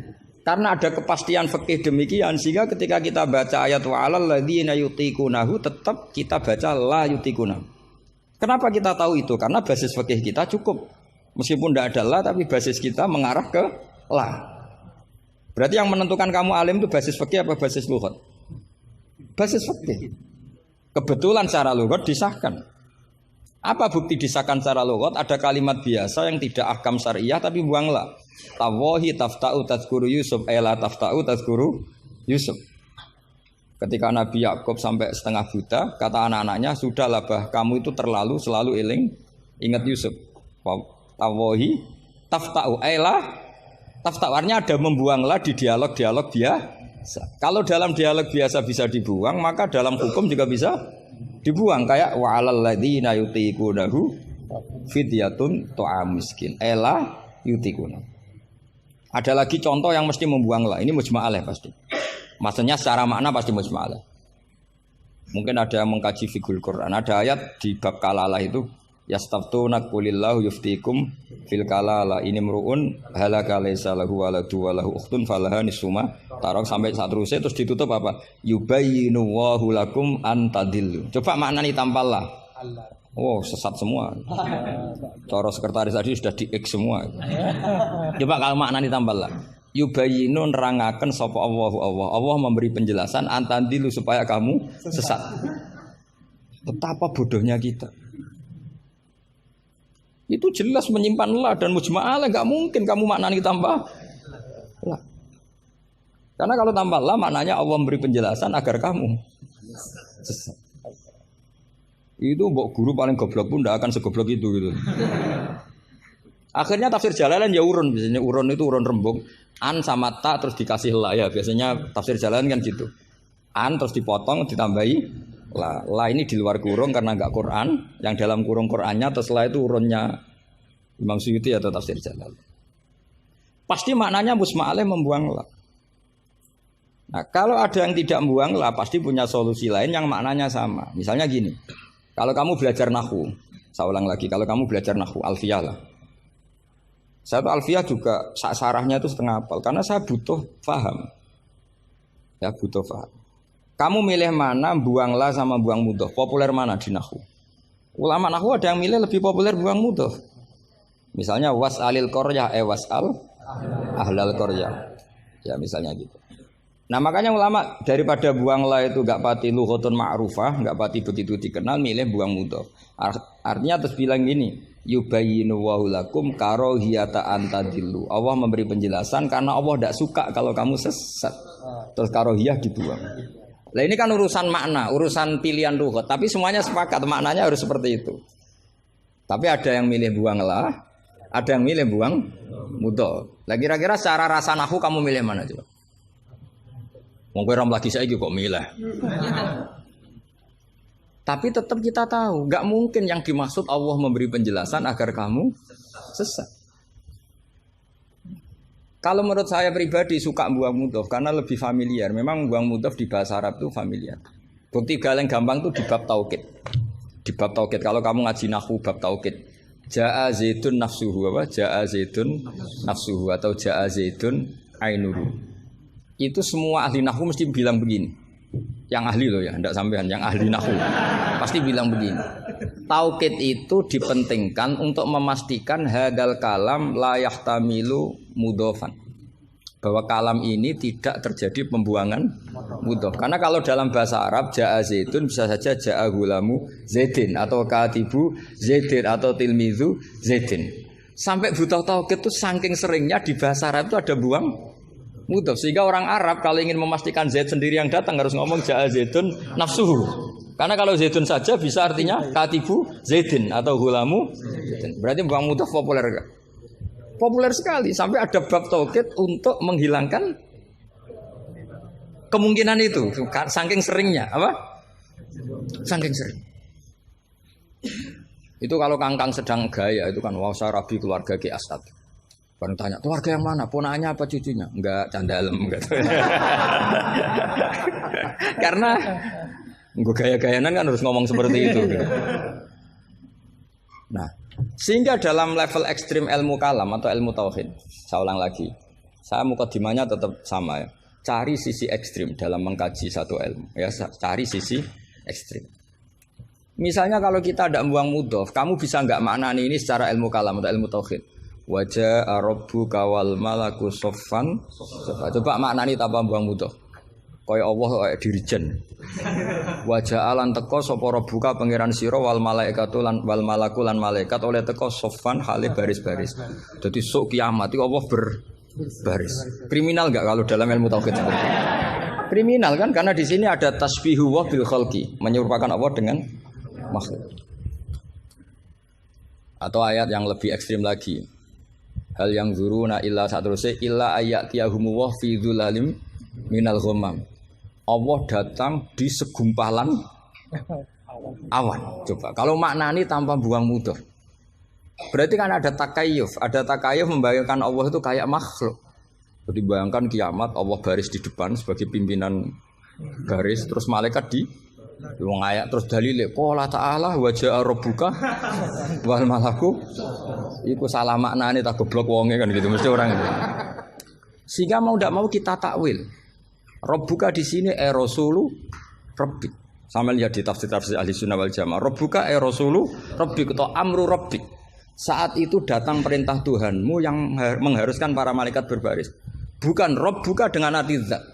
Karena ada kepastian fikih demikian sehingga ketika kita baca ayat wa'alal ladzina yutiqunahu tetap kita baca la yutiqunahu. Kenapa kita tahu itu? Karena basis fikih kita cukup. Meskipun tidak ada la tapi basis kita mengarah ke la. Berarti yang menentukan kamu alim itu basis fikih apa basis lughat? Basis fikih. Kebetulan secara lughat disahkan. Apa bukti disahkan secara lughat? Ada kalimat biasa yang tidak ahkam syariah tapi buang la. Tawahi tafta'u tazkuru Yusuf ela tafta'u tazkuru Yusuf. Ketika Nabi Yakub sampai setengah buta, kata anak-anaknya, sudahlah bah, kamu itu terlalu selalu eling ingat Yusuf. Tawahi tafta'u ela tafta'u, artinya ada membuanglah di dialog-dialog biasa. Kalau dalam dialog biasa bisa dibuang, maka dalam hukum juga bisa dibuang. Kayak wa'alal ladzina yutiqunahu fidyatun ta'am miskin ela yutiqunahu. Ada lagi contoh yang mesti membuang lah. Ini mujma'alah pasti. Maksudnya secara makna pasti mujma'alah. Mungkin ada yang mengkaji fikul Quran. Ada ayat di bab kalalah itu yastaftuna qulillahu yuftikum fil kalalah ini mruun halaka laisa lahu waladu wa lahu ukhtun falaha nisuma tarok sampai saat terusnya terus ditutup apa? Yubayyinu wallahu lakum an tadillu. Coba maknani tampallah. Oh, sesat semua. Cara sekretaris tadi sudah di-X semua. Coba kalau maknanya tambah lah. Yubayyinu nerangaken sapa Allahu Allah. Allah memberi penjelasan antandilu supaya kamu sesat. Betapa bodohnya kita. Itu jelas menyimpan la dan mujma'alah, enggak mungkin kamu maknanya tambah la. Karena kalau tambah la maknanya Allah memberi penjelasan agar kamu sesat. Itu mbok guru paling goblok pun tidak akan segoblok itu gitu. Akhirnya tafsir Jalalain ya urun, biasanya urun itu urun rembuk. An sama ta terus dikasih la ya, biasanya tafsir Jalalain kan gitu. An terus dipotong ditambahi la. La ini di luar kurung karena enggak Quran, yang dalam kurung Qurannya terus la itu urunnya Imam Suyuti atau tafsir Jalalain. Pasti maknanya musma'aleh membuang la. Nah, kalau ada yang tidak membuang la pasti punya solusi lain yang maknanya sama. Misalnya gini. Kalau kamu belajar nahwu, Saya ulang lagi, kalau kamu belajar nahwu alfiyah lah. Saya tuh alfiyah juga sarahnya itu setengah hafal karena saya butuh paham. Ya butuh paham. Kamu milih mana buang la sama buang mudhof? Populer mana di nahwu? Ulama nahwu ada yang milih lebih populer buang mudhof. Misalnya was'alil qaryah was'al ahlal qaryah. Ya misalnya gitu. Nah makanya ulama daripada buang la itu gak pati lughatun ma'rufah, gak pati begitu dikenal, milih buang mudhof. Artinya terus bilang gini, yubayyinu wa lakum karahiyata antadillu. Allah memberi penjelasan karena Allah tidak suka kalau kamu sesat. Terus karohiyah dibuang. Nah ini kan urusan makna, urusan pilihan lughat, tapi semuanya sepakat maknanya harus seperti itu. Tapi ada yang milih buang la, ada yang milih buang mudhof. Lah kira-kira secara rasa nahwu kamu milih mana coba? Wong kowe ram lagi saiki kok milih. Tapi tetap kita tahu, nggak mungkin yang dimaksud Allah memberi penjelasan agar kamu sesat. Kalau menurut saya pribadi suka buang mudhof karena lebih familiar. Memang buang mudhof di bahasa Arab itu familiar. Bukti paling gampang itu di bab taukid. Di bab taukid kalau kamu ngaji nahwu bab taukid. Ja'a zaitun nafsuhu apa? Ja'a zaitun nafsuhu atau ja'a zaitun ainuru. Itu semua ahli nahwu mesti bilang begini. Yang ahli loh ya, enggak sampean, yang ahli nahwu pasti bilang begini. Taukid itu dipentingkan untuk memastikan hadal kalam la yahtamilu mudhofan. Bahwa kalam ini tidak terjadi pembuangan mudhof. Karena kalau dalam bahasa Arab ja'a zaitun bisa saja ja'a gulamu zaidin atau katibu zaidin atau tilmizu zaidin. Sampai butuh taukid itu saking seringnya di bahasa Arab itu ada buang mudhof, sehingga orang Arab kalau ingin memastikan Zaid sendiri yang datang harus ngomong ja'a zaitun nafsuhu. Karena kalau zaitun saja bisa artinya katibu zaidin atau gulamu zaidin. Berarti buang mudhof populer enggak? Populer sekali sampai ada bab taukid untuk menghilangkan kemungkinan itu. Saking seringnya apa? Saking sering. Itu kalau kangkang sedang gaya itu kan wah rabi keluarga Ki Astad. Baru tanya, keluarga yang mana? Ponakannya apa cucunya? Enggak, candalem enggak. Karena gue gaya-gayanan kan harus ngomong seperti itu. Nah, sehingga dalam level ekstrim ilmu kalam atau ilmu tauhid, saya ulang lagi, saya mukadimahnya tetap sama ya. Cari sisi ekstrim dalam mengkaji satu ilmu, ya cari sisi ekstrim. Misalnya kalau kita tidak buang mudhof, kamu bisa nggak maknani ini secara ilmu kalam atau ilmu tauhid. Wajah Rabbuka wal malaku soffan. Coba maknani tanpa buang mudhof. Kaya Allah kaya dirijen. Wajah alan teko sapa Rabbuka pangeran sira wal malaikatu lan wal malaku lan malaikat oleh teko soffan hale baris-baris. Jadi sok kiamat itu Allah berbaris. Kriminal enggak kalau dalam ilmu tauhid seperti itu? Kriminal kan karena di sini ada tasbihu wa bil khalqi, menyerupakan Allah dengan makhluk. Atau ayat yang lebih ekstrim lagi. Hal yang zuruna illa satruse illa ayatiyahumu wa fi dzulalim minal ghamam. Allah datang di segumpalan awan. Coba kalau maknani tanpa buang mudhof. Berarti kan ada takayuf membayangkan Allah itu kayak makhluk. Jadi bayangkan kiamat Allah baris di depan sebagai pimpinan garis, terus malaikat di wong ayat terus dalile qala ta'ala wajah rabbuka wal malaku iku salah maknane tak goblok wonge kan gitu mesti orang itu. Sehingga mau ndak mau kita takwil. Rabbuka di sini rasulu rabbik. Sama lihat di tafsir ahli sunnah wal jamaah. Rabbuka rasulu rabbik atau amru rabbik. Saat itu datang perintah Tuhanmu yang mengharuskan para malaikat berbaris. Bukan Rabbuka dengan arti zat.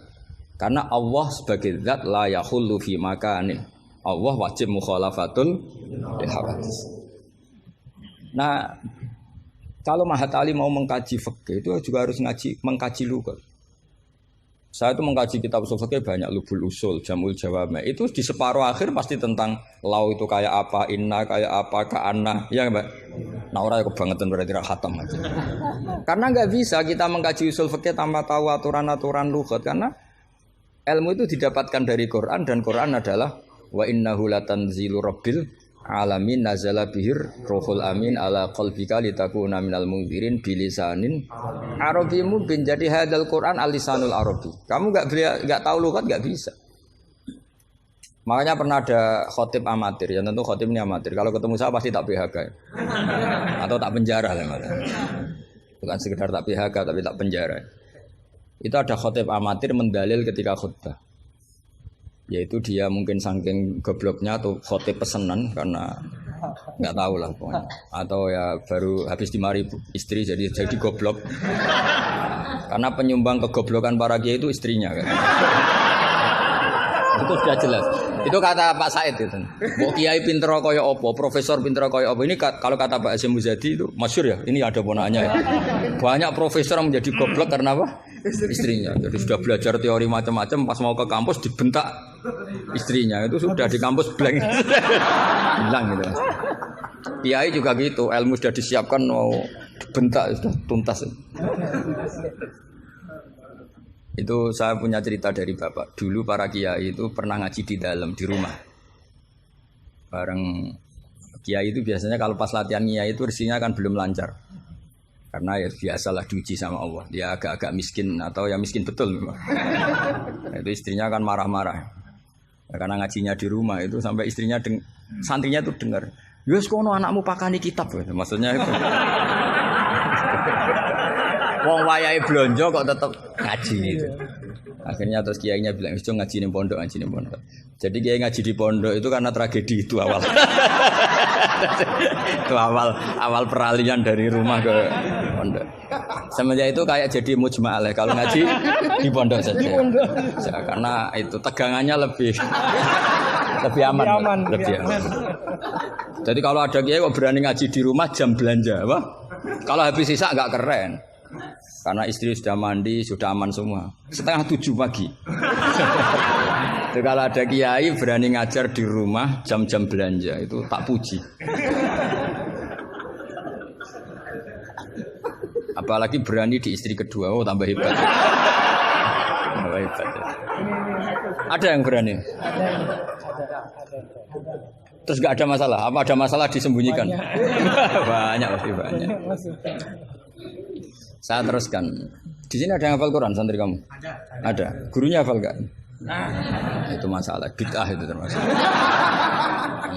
Karena Allah sebagai zat la yahullu fi makanin. Allah wajib mukhalafatul hawadits. Nah, kalau Mahatali mau mengkaji fikih itu juga harus mengkaji lughat. Saya itu mengkaji kitab usul fikih banyak, Lubul Usul, Jamul Jawami. Itu di separuh akhir pasti tentang lau itu kayak apa, inna kayak apa, ka'anna, ya Mbak. Nah orang kebangetan berarti khatam aja. Karena nggak bisa kita mengkaji usul fikih tanpa tahu aturan-aturan lughat karena ilmu itu didapatkan dari Quran dan Quran adalah wa innahu latanzilu rabbil alamin nazala bihir ruhul amin ala qalbika litakuna minal munzirin bilisanin arabi mubin. Jadi hadal Quran al-lisanul arabi. Kamu enggak tahu lughat enggak bisa. Makanya pernah ada khotib amatir, ya tentu khotib ini amatir. Kalau ketemu saya pasti tak PHK atau tak penjara lah malah. Bukan sekedar tak PHK tapi tak penjara. Itu ada khotib amatir mendalil ketika khutbah. Yaitu dia mungkin saking gobloknya atau khotib pesenan karena nggak tahu lah pokoknya. Atau ya baru habis dimari istri jadi goblok. Karena penyumbang kegoblokan para kiai itu istrinya kan. Itu sudah jelas. Itu kata Pak Said itu. Mbok kiai pinter kaya apa, profesor pinter kaya apa. Ini kalau kata Pak Hasyim Muzadi itu masyhur ya. Ini ada ponaknya ya. Banyak profesor yang menjadi goblok karena apa? Istrinya. Jadi sudah belajar teori macam-macam pas mau ke kampus dibentak istrinya. Itu sudah di kampus blank. Hilang gitu. Kiai juga gitu, ilmu sudah disiapkan mau dibentak sudah tuntas. Itu saya punya cerita dari bapak. Dulu para kiai itu pernah ngaji di dalam di rumah. Bareng kiai itu biasanya kalau pas latihan kiai itu rezekinya kan belum lancar. Karena ya biasalah diuji sama Allah. Dia agak-agak miskin atau ya miskin betul memang. Itu istrinya kan marah-marah. Ya, karena ngajinya di rumah itu sampai istrinya santrinya tuh dengar. Yus kono anakmu pakani kitab. Maksudnya itu. Wong wayahe blonjo kok tetep ngaji gitu. Akhirnya terus kiainya bilang, "Wis ngaji ning pondok, ngaji ning pondok." Jadi kiai ngaji di pondok itu karena tragedi itu awal. Itu awal peralihan dari rumah ke pondok. Semenjak itu kayak jadi mujma'ah kalau ngaji di pondok saja. Ya, karena itu tegangannya lebih aman. Jadi kalau ada kiai kok berani ngaji di rumah jam belanja, apa? Kalau habis sisa enggak keren. Karena istri sudah mandi, sudah aman semua. 6:30 pagi. Jadi kalau ada kiai berani ngajar di rumah jam-jam belanja itu tak puji. Apalagi berani di istri kedua, oh tambah hebat. Tambah hebat. Ya. Ada yang berani? Terus nggak ada masalah? Apa ada masalah disembunyikan? Banyak pasti banyak. Saya teruskan. Di sini ada yang hafal Quran santri kamu? Ada. Gurunya hafal enggak? Itu masalah. Bid'ah itu termasuk.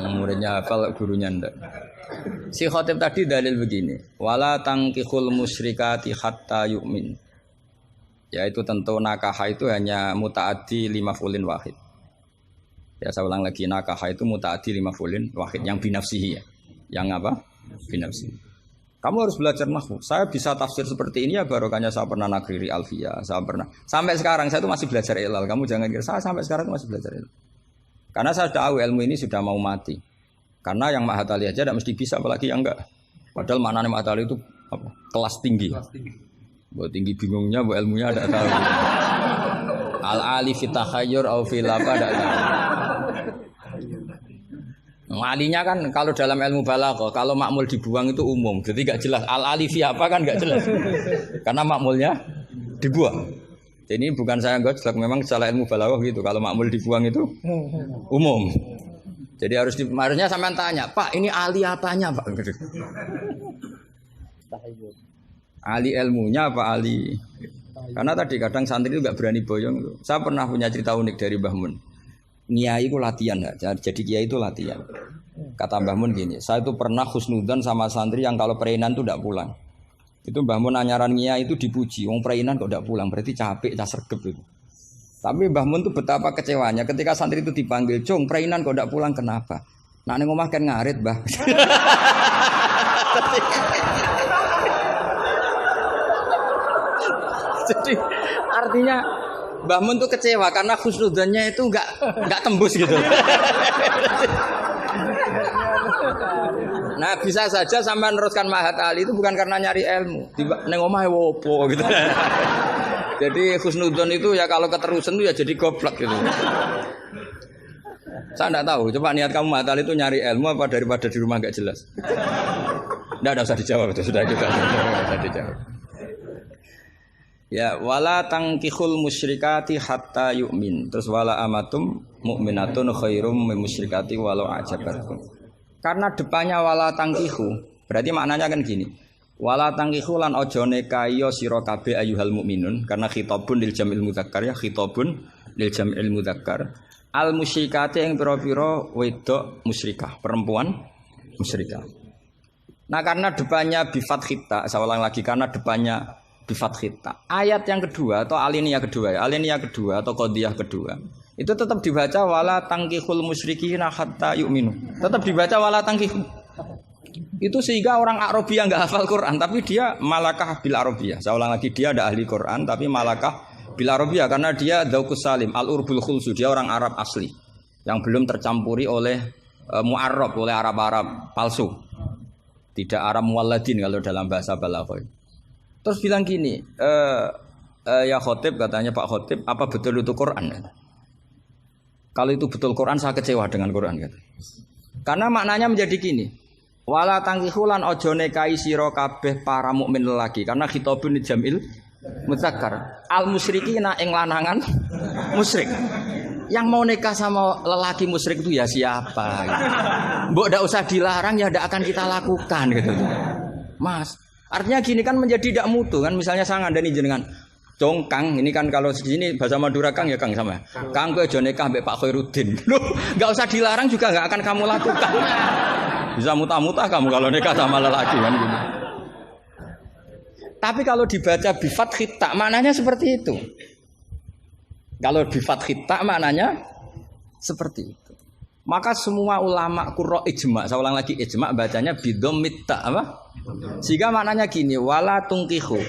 Muridnya hafal, gurunya enggak. Si khotib tadi dalil begini. Wala tangkihul musyrikati hatta yu'min. Yaitu tentu nakah itu hanya muta'addi 5 fulin wahid. Ya saya ulang lagi, nakah itu muta'addi 5 fulin wahid. Yang binafsihi ya. Yang apa? Binafsihi. Kamu harus belajar nahwu. Saya bisa tafsir seperti ini ya barokahnya saya pernah nakriri alfiyah, saya pernah. Sampai sekarang saya itu masih belajar ilal. Kamu jangan kira saya sampai sekarang itu masih belajar ilal. Karena saya tahu ilmu ini sudah mau mati. Karena yang Mahatali aja tidak mesti bisa, apalagi yang enggak. Padahal maknanya Mahatali itu apa? Kelas tinggi. Buat tinggi bingungnya, buat ilmunya ada tahu. Al-ali fitahayyur au fil apa ada tahu. Alinya kan kalau dalam ilmu balaghah kalau makmul dibuang itu umum, jadi nggak jelas al-alifi apa kan nggak jelas, karena makmulnya dibuang. Jadi ini bukan saya gojlok, memang secara ilmu balaghah gitu. Kalau makmul dibuang itu umum. Jadi harusnya sampean tanya, Pak ini ali apanya Pak? Ali ilmunya apa ali? Karena tadi kadang santri itu nggak berani boyong. Saya pernah punya cerita unik dari Mbah Mun. Kiai itu latihan, jadi kiai itu latihan. Kata Mbah Mun gini, saya itu pernah husnudzon sama santri yang kalau pereinan tuh tidak pulang. Itu Mbah Mun anyaran kiai itu dipuji, wong pereinan kok tidak pulang, berarti capek, cah sregep itu. Tapi Mbah Mun tuh betapa kecewanya ketika santri itu dipanggil, "Cung, pereinan kok tidak pulang kenapa?" Nak ning omah kan ngarit, Mbah. Jadi artinya Mbah Mun tuh kecewa karena husnudzonnya itu enggak tembus gitu. Nah, bisa saja sampai meneruskan Mahat Ali itu bukan karena nyari ilmu. Ning omahe wopo gitu. Jadi husnudzon itu ya kalau keterusan itu ya jadi goblok gitu. Saya enggak tahu, coba niat kamu Mahat Ali itu nyari ilmu apa daripada di rumah enggak jelas. Enggak usah dijawab itu sudah kita. Enggak usah dijawab. Ya wala tangkihul musyrikati hatta yu'min. Terus wala amatum mu'minatun khairum min musyrikati walau ajabatkum. Karena depannya wala tangkihu, berarti maknanya kan gini. Wala tangkihu lan ojo nekayo sira kabeh ayyuhal mukminun, karena khitabun lil jamil mudzakkar ya, khitabun lil jamil mudzakkar. Al musyrikati yang pira-pira wedok musyrikah, perempuan musyrikah. Nah karena depannya bifat khita, saya ulang lagi karena depannya bifat khita. Ayat yang kedua atau alinea kedua atau qadiyah kedua itu tetap dibaca wala tangkihul musyrikina hatta yu'minu. Tetap dibaca wala tangkihul. Itu sehingga orang Arabia nggak hafal Quran tapi dia malakah bil Arabia. Saya ulang lagi dia ada ahli Quran tapi malakah bil Arabia karena dia dzauqus salim al-urbul khulsu, dia orang Arab asli yang belum tercampuri oleh mu'arrab, oleh Arab-Arab palsu. Tidak Arab muwalladin kalau dalam bahasa balaghah. Terus bilang gini, ya khotib katanya Pak Khotib, apa betul itu Quran? Kalau itu betul Quran saya kecewa dengan Quran kata. Karena maknanya menjadi gini. Wala tangkihulan ojo nekai sira kabeh para mukmin lelaki karena khitabun jamil mudzakkar. Al musyrikina ing lanangan musyrik. Yang mau nikah sama lelaki musyrik itu ya siapa gitu. Mbok ndak usah dilarang ya ndak akan kita lakukan gitu. Mas, artinya gini kan menjadi tidak mutu kan misalnya saya ngandani jenengan Dong Kang, ini kan kalau di sini bahasa Madura Kang ya Kang sama. Kang kowe aja nikah mbek Pak Khairuddin. Loh, enggak usah dilarang juga enggak akan kamu lakukan. Bisa muta-muta kamu kalau nikah sama lelaki kan gitu. Tapi kalau dibaca bifat khita maknanya seperti itu. Kalau bifat khita maknanya seperti itu. Maka semua ulama qurra ijma, saya ulang lagi ijma bacanya bidomit ta apa? Sehingga maknanya gini, wala tungkihu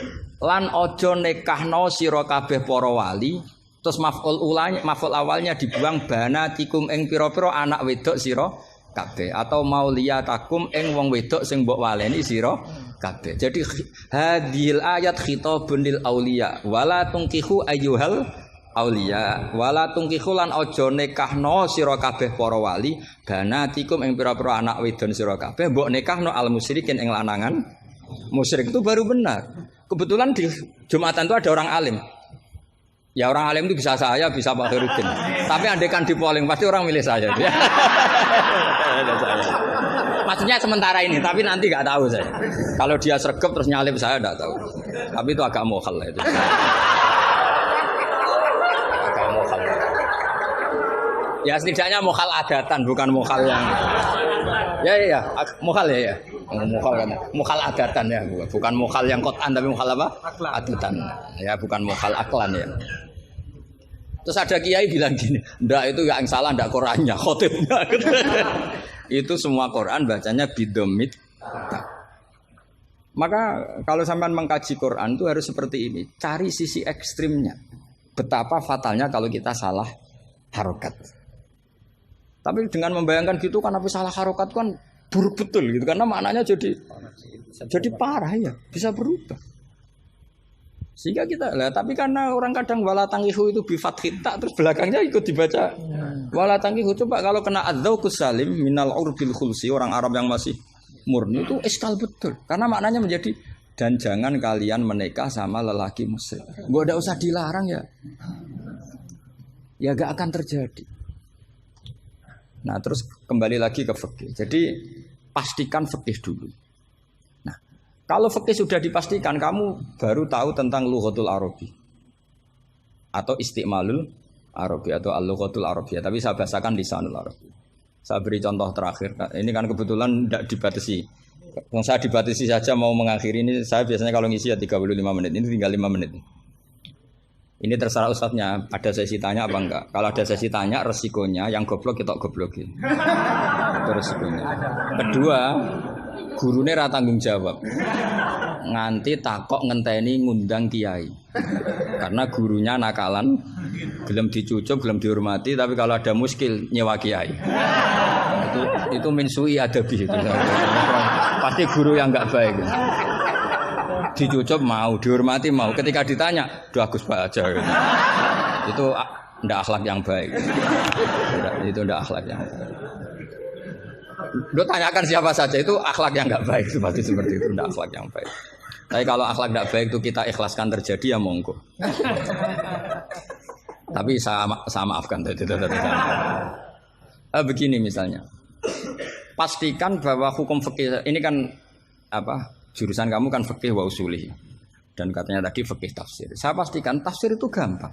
lan ojo nekahno sira kabeh para wali. Terus maf'ul awalnya dibuang banatikum ing pira-pira anak wedok sira kabeh atau mauliyatakum ing wong wedok sing mbok waleni sira kabeh. Jadi hadhil ayat khitabun lil auliya wala tungkihu ayyuhal auliya wala tungkihu lan aja nikahno sira kabeh para wali banatikum ing pira-pira anak wedon sira kabeh mbok nikahno al musyrikin ing lanangan musyrik. Itu baru benar. Kebetulan di Jumatan itu ada orang alim. Ya orang alim itu bisa saya, bisa Pak Khairuddin. Tapi andaikan di polling pasti orang milih saya. Maksudnya sementara ini, tapi nanti nggak tahu saya. Kalau dia sregep terus nyalip saya nggak tahu. Tapi itu agak mokhal itu. Agak mokhal. Ya setidaknya mokhal adatan, bukan mokhal yang. Ya, mokhal ya. Mokhal adatan ya, bukan mokhal yang kotan tapi mokhal apa? Adatan. Ya, bukan mokhal aklan ya. Terus ada kiai bilang gini, ndak itu yang salah ndak Qurannya, khotibnya. Itu semua Quran bacanya bidomit. Maka kalau sampean mengkaji Quran itu harus seperti ini, cari sisi ekstrimnya. Betapa fatalnya kalau kita salah harokat. Tapi dengan membayangkan gitu kan habis salah harokat kan buruk betul gitu karena maknanya jadi parah ya, bisa berubah. Sehingga kita lah, tapi karena orang kadang wala tangihu itu bifat khita terus belakangnya ikut dibaca wala tangihu. Coba kalau kena adzauqus salim minal urbil khulsi, orang Arab yang masih murni itu eskal betul. Karena maknanya menjadi dan jangan kalian menikah sama lelaki musyrik. Gak ada usah dilarang ya. Ya gak akan terjadi. Nah terus kembali lagi ke fikih. Jadi pastikan fikih dulu. Nah kalau fikih sudah dipastikan, kamu baru tahu tentang lughatul Arabi atau istimalul Arabi atau al-lughatul Arabiyah. Tapi saya bahasakan lisanul Arabi. Saya beri contoh terakhir. Ini kan kebetulan tidak dibatasi. Yang saya dibatasi saja mau mengakhiri ini. Saya biasanya kalau ngisi ya 35 menit. Ini tinggal 5 menit. Ini terserah ustadznya, ada sesi tanya apa enggak. Kalau ada sesi tanya, resikonya yang goblok kita goblokin. Itu resikonya. Kedua, gurunya ra tanggung jawab. Nganti takok ngenteni ngundang kiai. Karena gurunya nakalan, belum dicucuk, belum dihormati, tapi kalau ada muskil nyewa kiai. Itu minsui adabi itu. Pasti guru yang enggak baik. Dicucup mau, dihormati mau. Ketika ditanya, udah Gus Pak aja. Gitu. Itu ndak akhlak yang baik. Itu ndak akhlak yang baik. Lo tanyakan siapa saja itu akhlak yang nggak baik. Itu pasti seperti itu, ndak akhlak yang baik. Tapi kalau akhlak nggak baik itu kita ikhlaskan terjadi ya monggo. Tapi saya maafkan. Begini misalnya, pastikan bahwa hukum fikih ini kan apa? Jurusan kamu kan fikih wa usulih. Dan katanya tadi fikih tafsir. Saya pastikan tafsir itu gampang.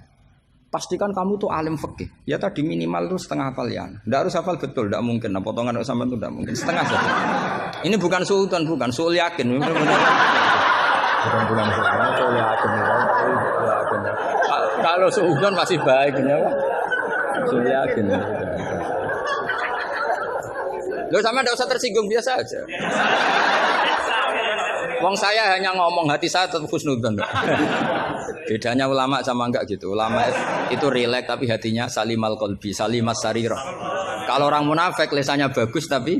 pastikan kamu tuh alim fikih. Ya tadi minimal tuh setengah hafal ya. Enggak harus hafal betul, enggak mungkin. Nah, potongan sampean tuh enggak mungkin. Setengah saja. Ini bukan suudzon, bukan suul yakin. Bukan suul yakin. Kalau suudzon masih baik ya, Pak. Suul yakin. Loh sama enggak usah tersinggung, biasa aja. Wong saya hanya ngomong, hati saya tetap husnudzon. Bedanya ulama sama enggak gitu. Ulama itu rileks tapi hatinya salimal qalbi, salimas sarirah. Kalau orang munafik lisannya bagus tapi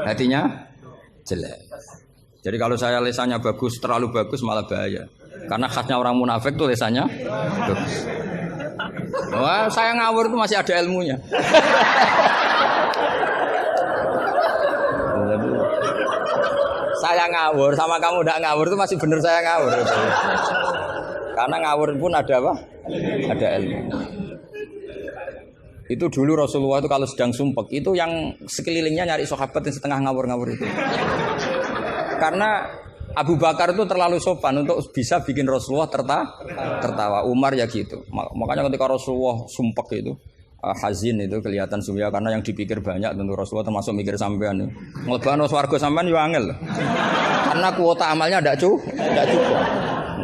hatinya jelek. Jadi kalau saya lisannya bagus, terlalu bagus malah bahaya. Karena khasnya orang munafik tuh lisannya bagus. Wah, saya ngawur tuh masih ada ilmunya. Saya ngawur sama kamu tidak ngawur itu masih benar saya ngawur. Karena ngawur pun ada apa? Ada ilmu. Itu dulu Rasulullah itu kalau sedang sumpek itu yang sekelilingnya nyari sahabat yang setengah ngawur-ngawur itu. Karena Abu Bakar itu terlalu sopan untuk bisa bikin Rasulullah tertawa. Umar ya gitu. Makanya ketika Rasulullah sumpek itu hazin itu kelihatan suya karena yang dipikir banyak tentu Rasulullah termasuk mikir sampean. Ngelebano swarga sampean yo angel. Karena kuota amalnya tidak cukup.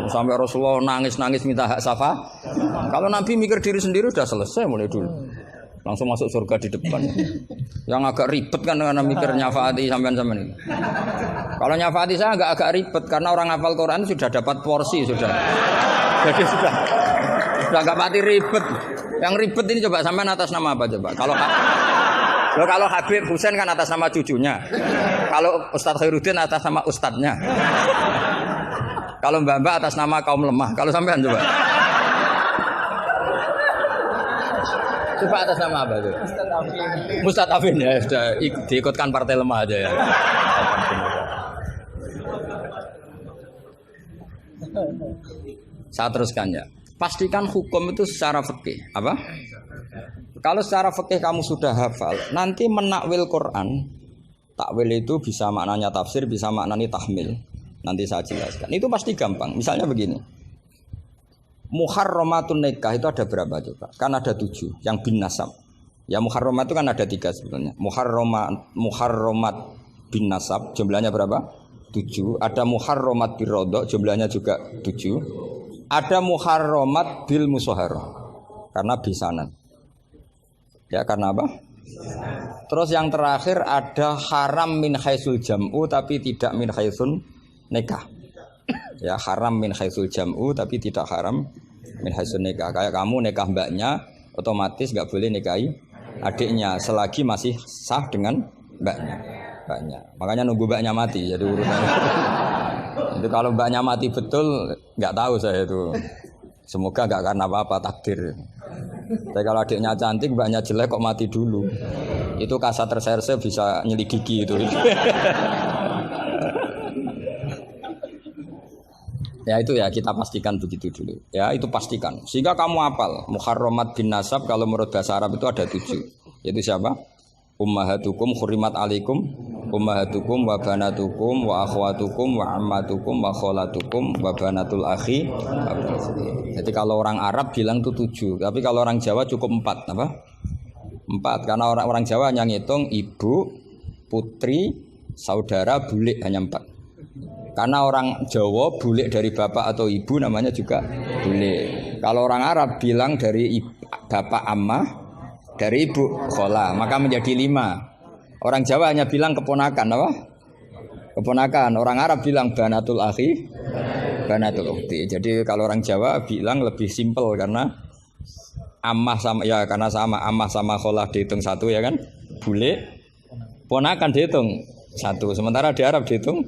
Sampai Rasulullah nangis-nangis minta hak syafaat. Kalau Nabi mikir diri sendiri sudah selesai mulai dulu. Langsung masuk surga di depan. Yang agak ribet kan karena mikir nyafaati sampean-sampean ini. Kalau nyafaati saya agak ribet karena orang hafal Quran sudah dapat porsi sudah. Jadi sudah enggak mati ribet. Yang ribet ini coba sampean atas nama apa coba? Kalau Habib Husain kan atas nama cucunya. Kalau Ustadz Khairuddin atas nama ustadznya. Kalau Mbak atas nama kaum lemah. Kalau sampean coba. Coba atas nama apa itu? Mustadafin ya, sudah diikutkan partai lemah aja ya. Saya teruskan ya. Pastikan hukum itu secara fikih. Apa? Kalau secara fikih kamu sudah hafal, nanti menakwil Quran, takwil itu bisa maknanya tafsir, bisa maknanya tahmil. Nanti saya jelaskan. Itu pasti gampang. Misalnya begini. Muharramatun nikah itu ada berapa coba? Kan ada 7 yang bin nasab. Ya muharramat itu kan ada 3 sebenarnya. Muharramat bin nasab jumlahnya berapa? 7. Ada muharramat birodok jumlahnya juga 7. Ada muharramat bil musoharah karena bisanan. Ya karena apa? Terus yang terakhir ada haram min haisul jam'u tapi tidak min haisun nikah. Ya haram min haisul jam'u tapi tidak haram min haisun nikah. Kayak kamu nikah mbaknya otomatis nggak boleh nikahi adiknya selagi masih sah dengan mbaknya. Makanya nunggu mbaknya mati jadi urusannya. Itu kalau mbaknya mati betul nggak tahu saya itu. Semoga nggak karena apa-apa takdir. Tapi kalau adiknya cantik mbaknya jelek kok mati dulu. Itu kasat reserse bisa nyelidiki itu. Ya itu ya kita pastikan begitu dulu. Ya itu pastikan. Sehingga kamu hafal muharramat bin nasab kalau menurut bahasa Arab itu ada 7. Yaitu siapa? Ummahatukum khurimat alaikum ummahatukum wa banatukum wa akhwatukum wa ammatukum wa kholatukum wa banatul akhi. Jadi kalau orang Arab bilang itu 7, tapi kalau orang Jawa cukup 4 apa? 4 karena orang Jawa hanya ngitung ibu, putri, saudara, bulik hanya 4. Karena orang Jawa bulik dari bapak atau ibu namanya juga bulik. Kalau orang Arab bilang dari bapak ammah, dari ibu khola, maka menjadi 5. Orang Jawa hanya bilang keponakan, apa? Keponakan. Orang Arab bilang banatul akhi, banatul ukhti. Jadi kalau orang Jawa bilang lebih simpel karena ammah sama ya karena sama ammah sama khola dihitung 1 ya kan? Bulik, ponakan dihitung 1. Sementara di Arab dihitung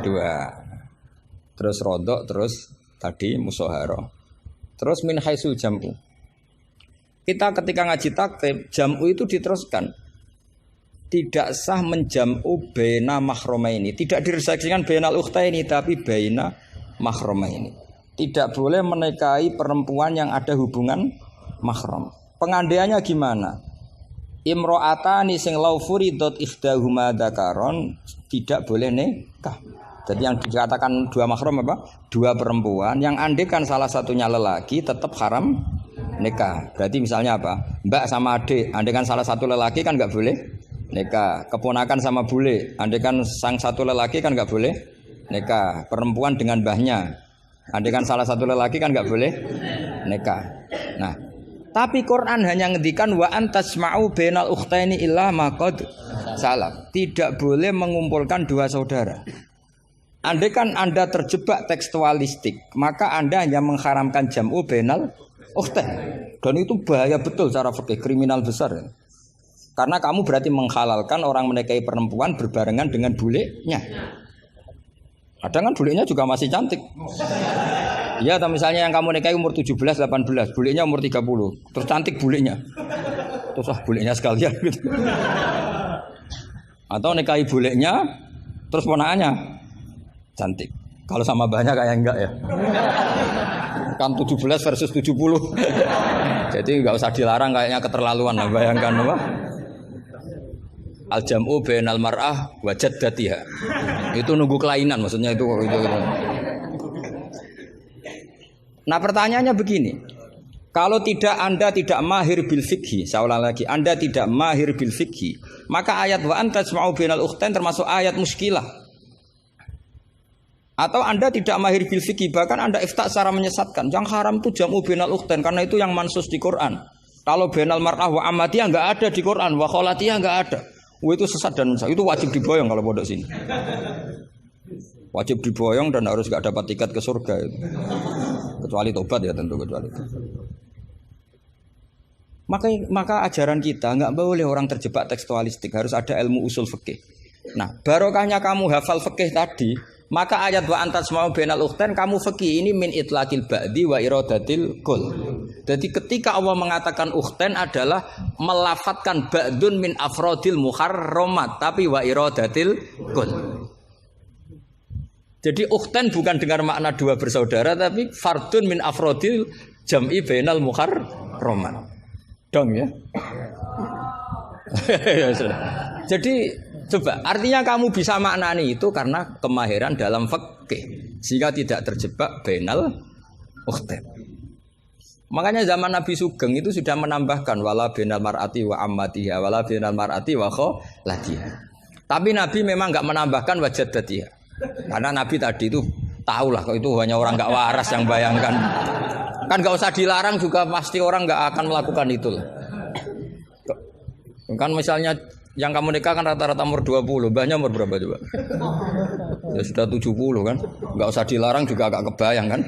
2. Terus rodok, terus tadi musoharo. Terus min haisul jam'u. Kita ketika ngaji takrib, jam'u itu diteruskan. Tidak sah menjam'u baina mahromaini. Tidak diresaksikan bainal ukhtaini, tapi baina mahromaini. Tidak boleh menikahi perempuan yang ada hubungan mahram. Pengandaiannya gimana? Imro'atani sing lau furidot ikhdahuma dzakaron tidak boleh nikah. Jadi yang dikatakan 2 mahram apa? 2 perempuan yang andekan salah satunya lelaki tetap haram nikah. Berarti misalnya apa? Mbak sama adik, andai kan salah satu lelaki kan nggak boleh nikah. Keponakan sama bule, andai kan sang satu lelaki kan nggak boleh nikah. Perempuan dengan mbahnya, andai kan salah satu lelaki kan nggak boleh nikah. Nah, tapi Quran hanya ngendikan wa antasma'u bainal ukhtaini illa ma qad salaf. Tidak boleh mengumpulkan dua saudara. Andai kan Anda terjebak tekstualistik, maka Anda hanya mengharamkan jam'u bainal ukhtain. Dan itu bahaya betul secara fikih, kriminal besar. Karena kamu berarti menghalalkan orang menikahi perempuan berbarengan dengan bulenya. Kadang kan bulenya juga masih cantik. Ya, atau misalnya yang kamu nikahi umur 17, 18, bulenya umur 30. Terus cantik bulenya. Terus bulenya sekalian gitu. Atau nikahi bulenya, terus ponakannya cantik. Kalau sama banyak kayak enggak ya. Kan 17 versus 70. Jadi enggak usah dilarang, kayaknya keterlaluan lah, bayangkan apa? Al-jam'u bainal mar'ah wa jaddatiha. Itu nunggu kelainan maksudnya itu. Nah, pertanyaannya begini. Kalau Anda tidak mahir bil fikhi, saya ulang lagi, Anda tidak mahir bil fikhi, maka ayat wa antasma'u bainal ukhtain termasuk ayat muskilah. Atau Anda tidak mahir bil fikih, bahkan Anda ifta secara menyesatkan. Yang haram itu jam'u bainal ukhtain karena itu yang mansus di Quran. Kalau bainal mar'ah wa ammatiyah enggak ada di Quran, wa kholatiyah enggak ada. Itu sesat dan itu wajib diboyong kalau pondok sini. Wajib diboyong dan harus enggak dapat tiket ke surga itu. Kecuali tobat ya tentu, kecuali itu. Maka ajaran kita enggak boleh orang terjebak tekstualistik, harus ada ilmu usul fikih. Nah, barokahnya kamu hafal fikih tadi, maka ayat wa antasma'u bainal ukhtain kamu fikih ini min itlaqil ba'di wa iradatil kul. Jadi ketika Allah mengatakan ukhtain adalah melafatkan ba'dun min afrodil muharramat tapi wa iradatil kul. Jadi ukhtain bukan dengar makna dua bersaudara tapi fardun min afrodil jam'i bainal muharramat. Dong ya. Jadi coba, artinya kamu bisa maknani itu karena kemahiran dalam fikih, sehingga tidak terjebak bainal ukhtain. Makanya zaman Nabi Sugeng itu sudah menambahkan wala bainal mar'ati wa ammatiha, wala bainal mar'ati wa kholatiha. Tapi Nabi memang enggak menambahkan wa jaddatiha. Karena Nabi tadi itu tahulah kalau itu hanya orang enggak waras yang bayangkan. Kan enggak usah dilarang juga pasti orang enggak akan melakukan itu. Kan misalnya yang kamu nikah kan rata-rata umur 20, mbahnya umur berapa coba? Ya sudah 70 kan? Enggak usah dilarang juga agak kebayang kan?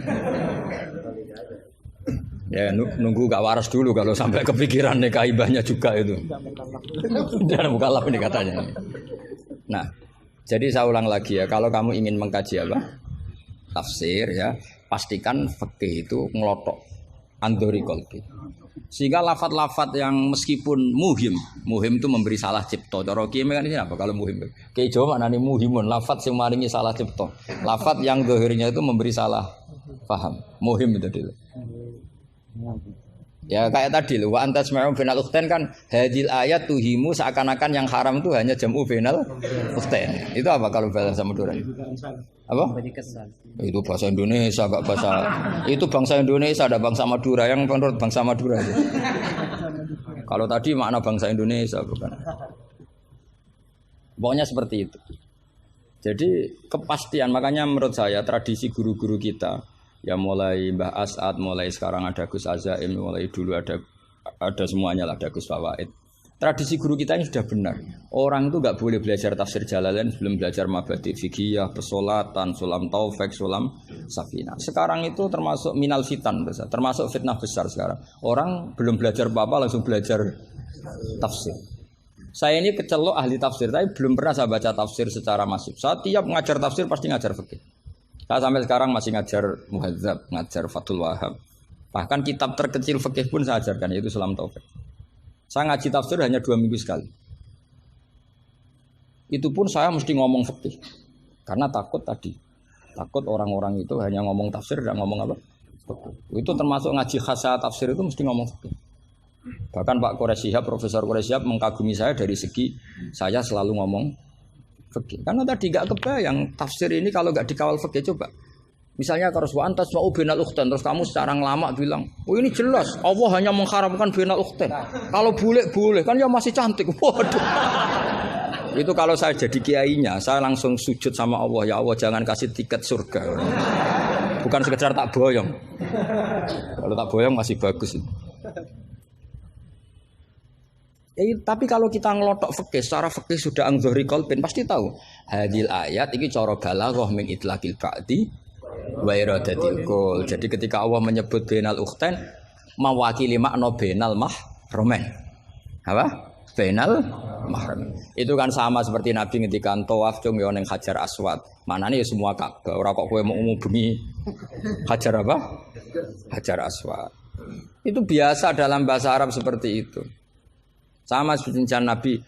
Ya nunggu gak waras dulu kalau sampai kepikiran nikah ibahnya juga itu. Jangan mukallaf ini katanya. Nah, jadi saya ulang lagi ya, kalau kamu ingin mengkaji apa? Tafsir ya, pastikan fikih itu ngelotok andori kolbi. Sehingga lafat-lafat yang meskipun muhim itu memberi salah cipta. Cara kiye kan ini apa kalau muhim? Kiye Jawa maknane muhimun, lafat sing maringi salah cipta. Lafat yang zahirnya itu memberi salah paham. Muhim itu dulu. Ya kayak tadi loh, wa antasma'u bainal ukhtain kan hadil ayat tuhimu seakan-akan yang haram itu hanya jam'u bainal ukhtain. Itu apa kalau bahasa Madura? Apa? Itu bahasa Indonesia, enggak bahasa. Itu bangsa Indonesia, ada bangsa Madura yang menurut bangsa Madura itu. Kalau tadi makna bangsa Indonesia bukan. Pokoknya seperti itu. Jadi kepastian, makanya menurut saya tradisi guru-guru kita ya mulai Mbah As'ad, mulai sekarang ada Gus Azaim, mulai dulu ada semuanya lah, ada Gus Fawaid. Tradisi guru kita ini sudah benar. Orang itu enggak boleh belajar tafsir Jalalain sebelum belajar mabadi fikih, pesolatan, sulam taufik, sulam safinah. Sekarang itu termasuk minal fitan besar, termasuk fitnah besar sekarang. Orang belum belajar apa-apa langsung belajar tafsir. Saya ini kecelok ahli tafsir, tapi belum pernah saya baca tafsir secara masif. Saya tiap ngajar tafsir pasti ngajar fikih. Saya sampai sekarang masih ngajar Muhadzab, ngajar Fathul Wahab. Bahkan kitab terkecil fikih pun saya ajarkan, yaitu Sulam Taufik. Saya ngaji tafsir hanya 2 minggu sekali. Itu pun saya mesti ngomong fikih. Karena takut tadi. Takut orang-orang itu hanya ngomong tafsir, dan ngomong apa? Fikih. Itu termasuk ngaji khasah tafsir itu mesti ngomong fikih. Bahkan Pak Quraisyihab, Profesor Quraisyihab mengagumi saya dari segi saya selalu ngomong fikih. Karena tadi gak kebayang tafsir ini kalau gak dikawal fikih. Coba Misalnya kalau wa antas mau binal ukhtan terus kamu secara lama bilang, "Oh ini jelas Allah hanya mengharamkan binal ukhtan. Kalau boleh kan ya masih cantik." Waduh. Itu kalau saya jadi kiainya, saya langsung sujud sama Allah, ya Allah jangan kasih tiket surga. Bukan sekedar tak boyong. Kalau tak boyong masih bagus. Tapi kalau kita ngelotok fikih, secara fikih sudah angzori qalbin pasti tahu. Hadil ayat ini cara balaghah min itlaqil ba'di wa iradatil qul. Jadi ketika Allah menyebut bainal ukhtain mewakili makna bainal mahramin. Apa? Bainal mahram. Itu kan sama seperti Nabi ketika tawaf cung yo ning Hajar Aswad. Manane ya semua Ka'bah. Ora kok kowe mau bengi Hajar apa? Hajar Aswad. Itu biasa dalam bahasa Arab seperti itu. Sama seperti Nabi,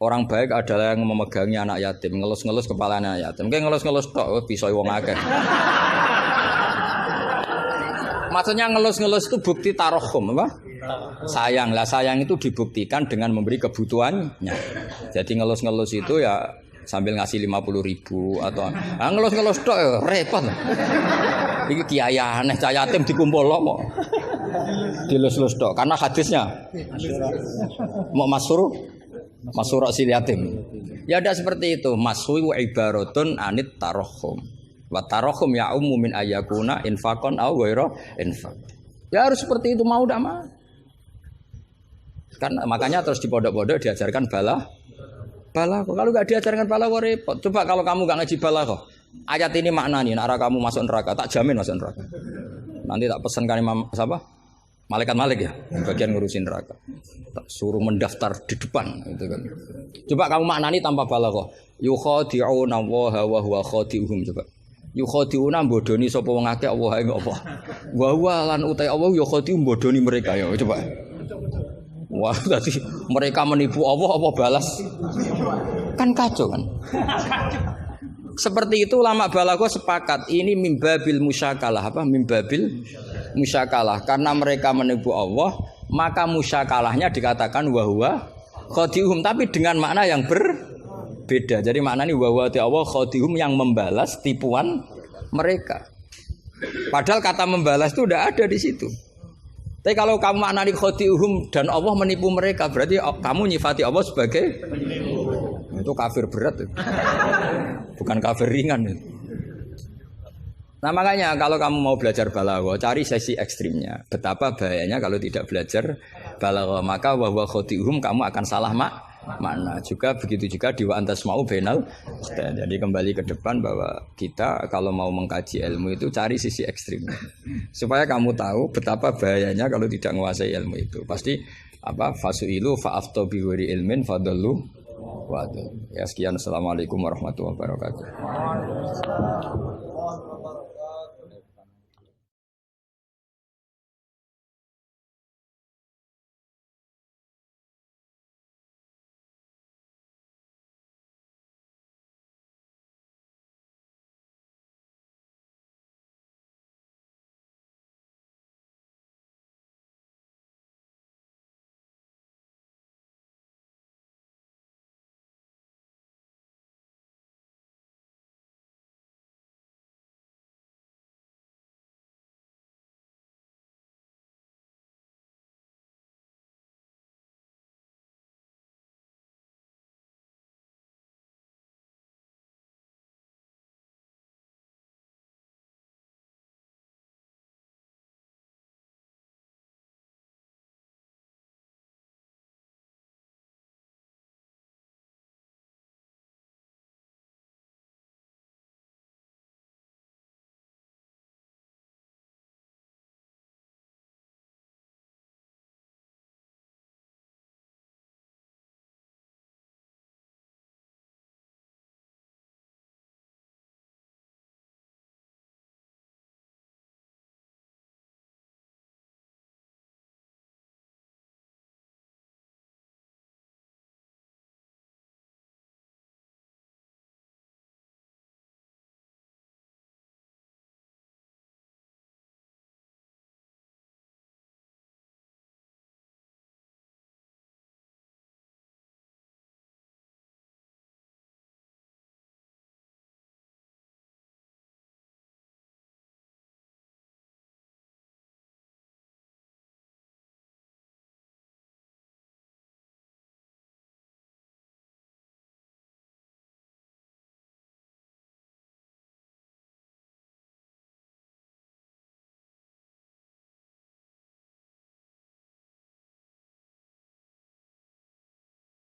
orang baik adalah yang memegangi anak yatim, ngelus-ngelus kepala anak yatim. Kayak ngelus-ngelus tok bisa wong akeh. Maksudnya ngelus-ngelus itu bukti tarohum apa? Sayang lah, sayang itu dibuktikan dengan memberi kebutuhannya. Jadi ngelus-ngelus itu ya sambil ngasih 50.000 atau ngelus-ngelus tok ya repot. Iki kiai aneh cah yatim dikumpul kok. Dilus-lus tok karena hadisnya mau masyhur sil yatim. Ya ada seperti itu. Maswi wa ibaratun anit tarohum. Wa tarohum ya min ayakuna infaqon aw ghaira infaq. Ya harus seperti itu mau ndak mau. Kan makanya terus di pondok-pondok diajarkan balaghah. Kalau enggak diajarkan balaghah repot. Coba kalau kamu enggak ngaji balaghah. Ayat ini maknanya nek kamu masuk neraka, tak jamin masuk neraka. Nanti tak pesankan Imam siapa? Malaikat Malik ya, bagian ngurusin neraka. Tak suruh mendaftar di depan gitu kan. Coba kamu maknani tanpa balaghah. Yukhadi'una wa huwa khadi'uhum coba. Yukhadi'una bodoni sapa wong akeh Allah ing apa. Wa huwa lan utai Allah yukhadi'u bodoni mereka ya coba. Wah, tadi mereka menipu Allah apa balas? Kan kacau kan. Seperti itu ulama balaghah sepakat ini mimbabil musyakalah apa mimbabil musyakalah karena mereka menipu Allah maka musyakalahnya dikatakan wahwa khadihum tapi dengan makna yang berbeda. Jadi maknanya wahwa Allah khadihum yang membalas tipuan mereka. Padahal kata membalas itu udah ada di situ. Tapi kalau kamu maknani khadihum dan Allah menipu mereka berarti kamu nyifati Allah sebagai itu kafir berat. Bukan kafir ringan. Nah makanya kalau kamu mau belajar balaghah, cari sesi ekstrimnya. Betapa bahayanya kalau tidak belajar balaghah, maka wahwa khadihum kamu akan salah makna. Juga begitu juga di wa antas mau bainal. Jadi kembali ke depan bahwa kita kalau mau mengkaji ilmu itu cari sisi ekstrimnya. Supaya kamu tahu betapa bahayanya kalau tidak menguasai ilmu itu. Pasti apa fasuilu fa'aftu bi ghairi ilmin fadallu. Waduh. Ya sekian, assalamualaikum warahmatullahi wabarakatuh.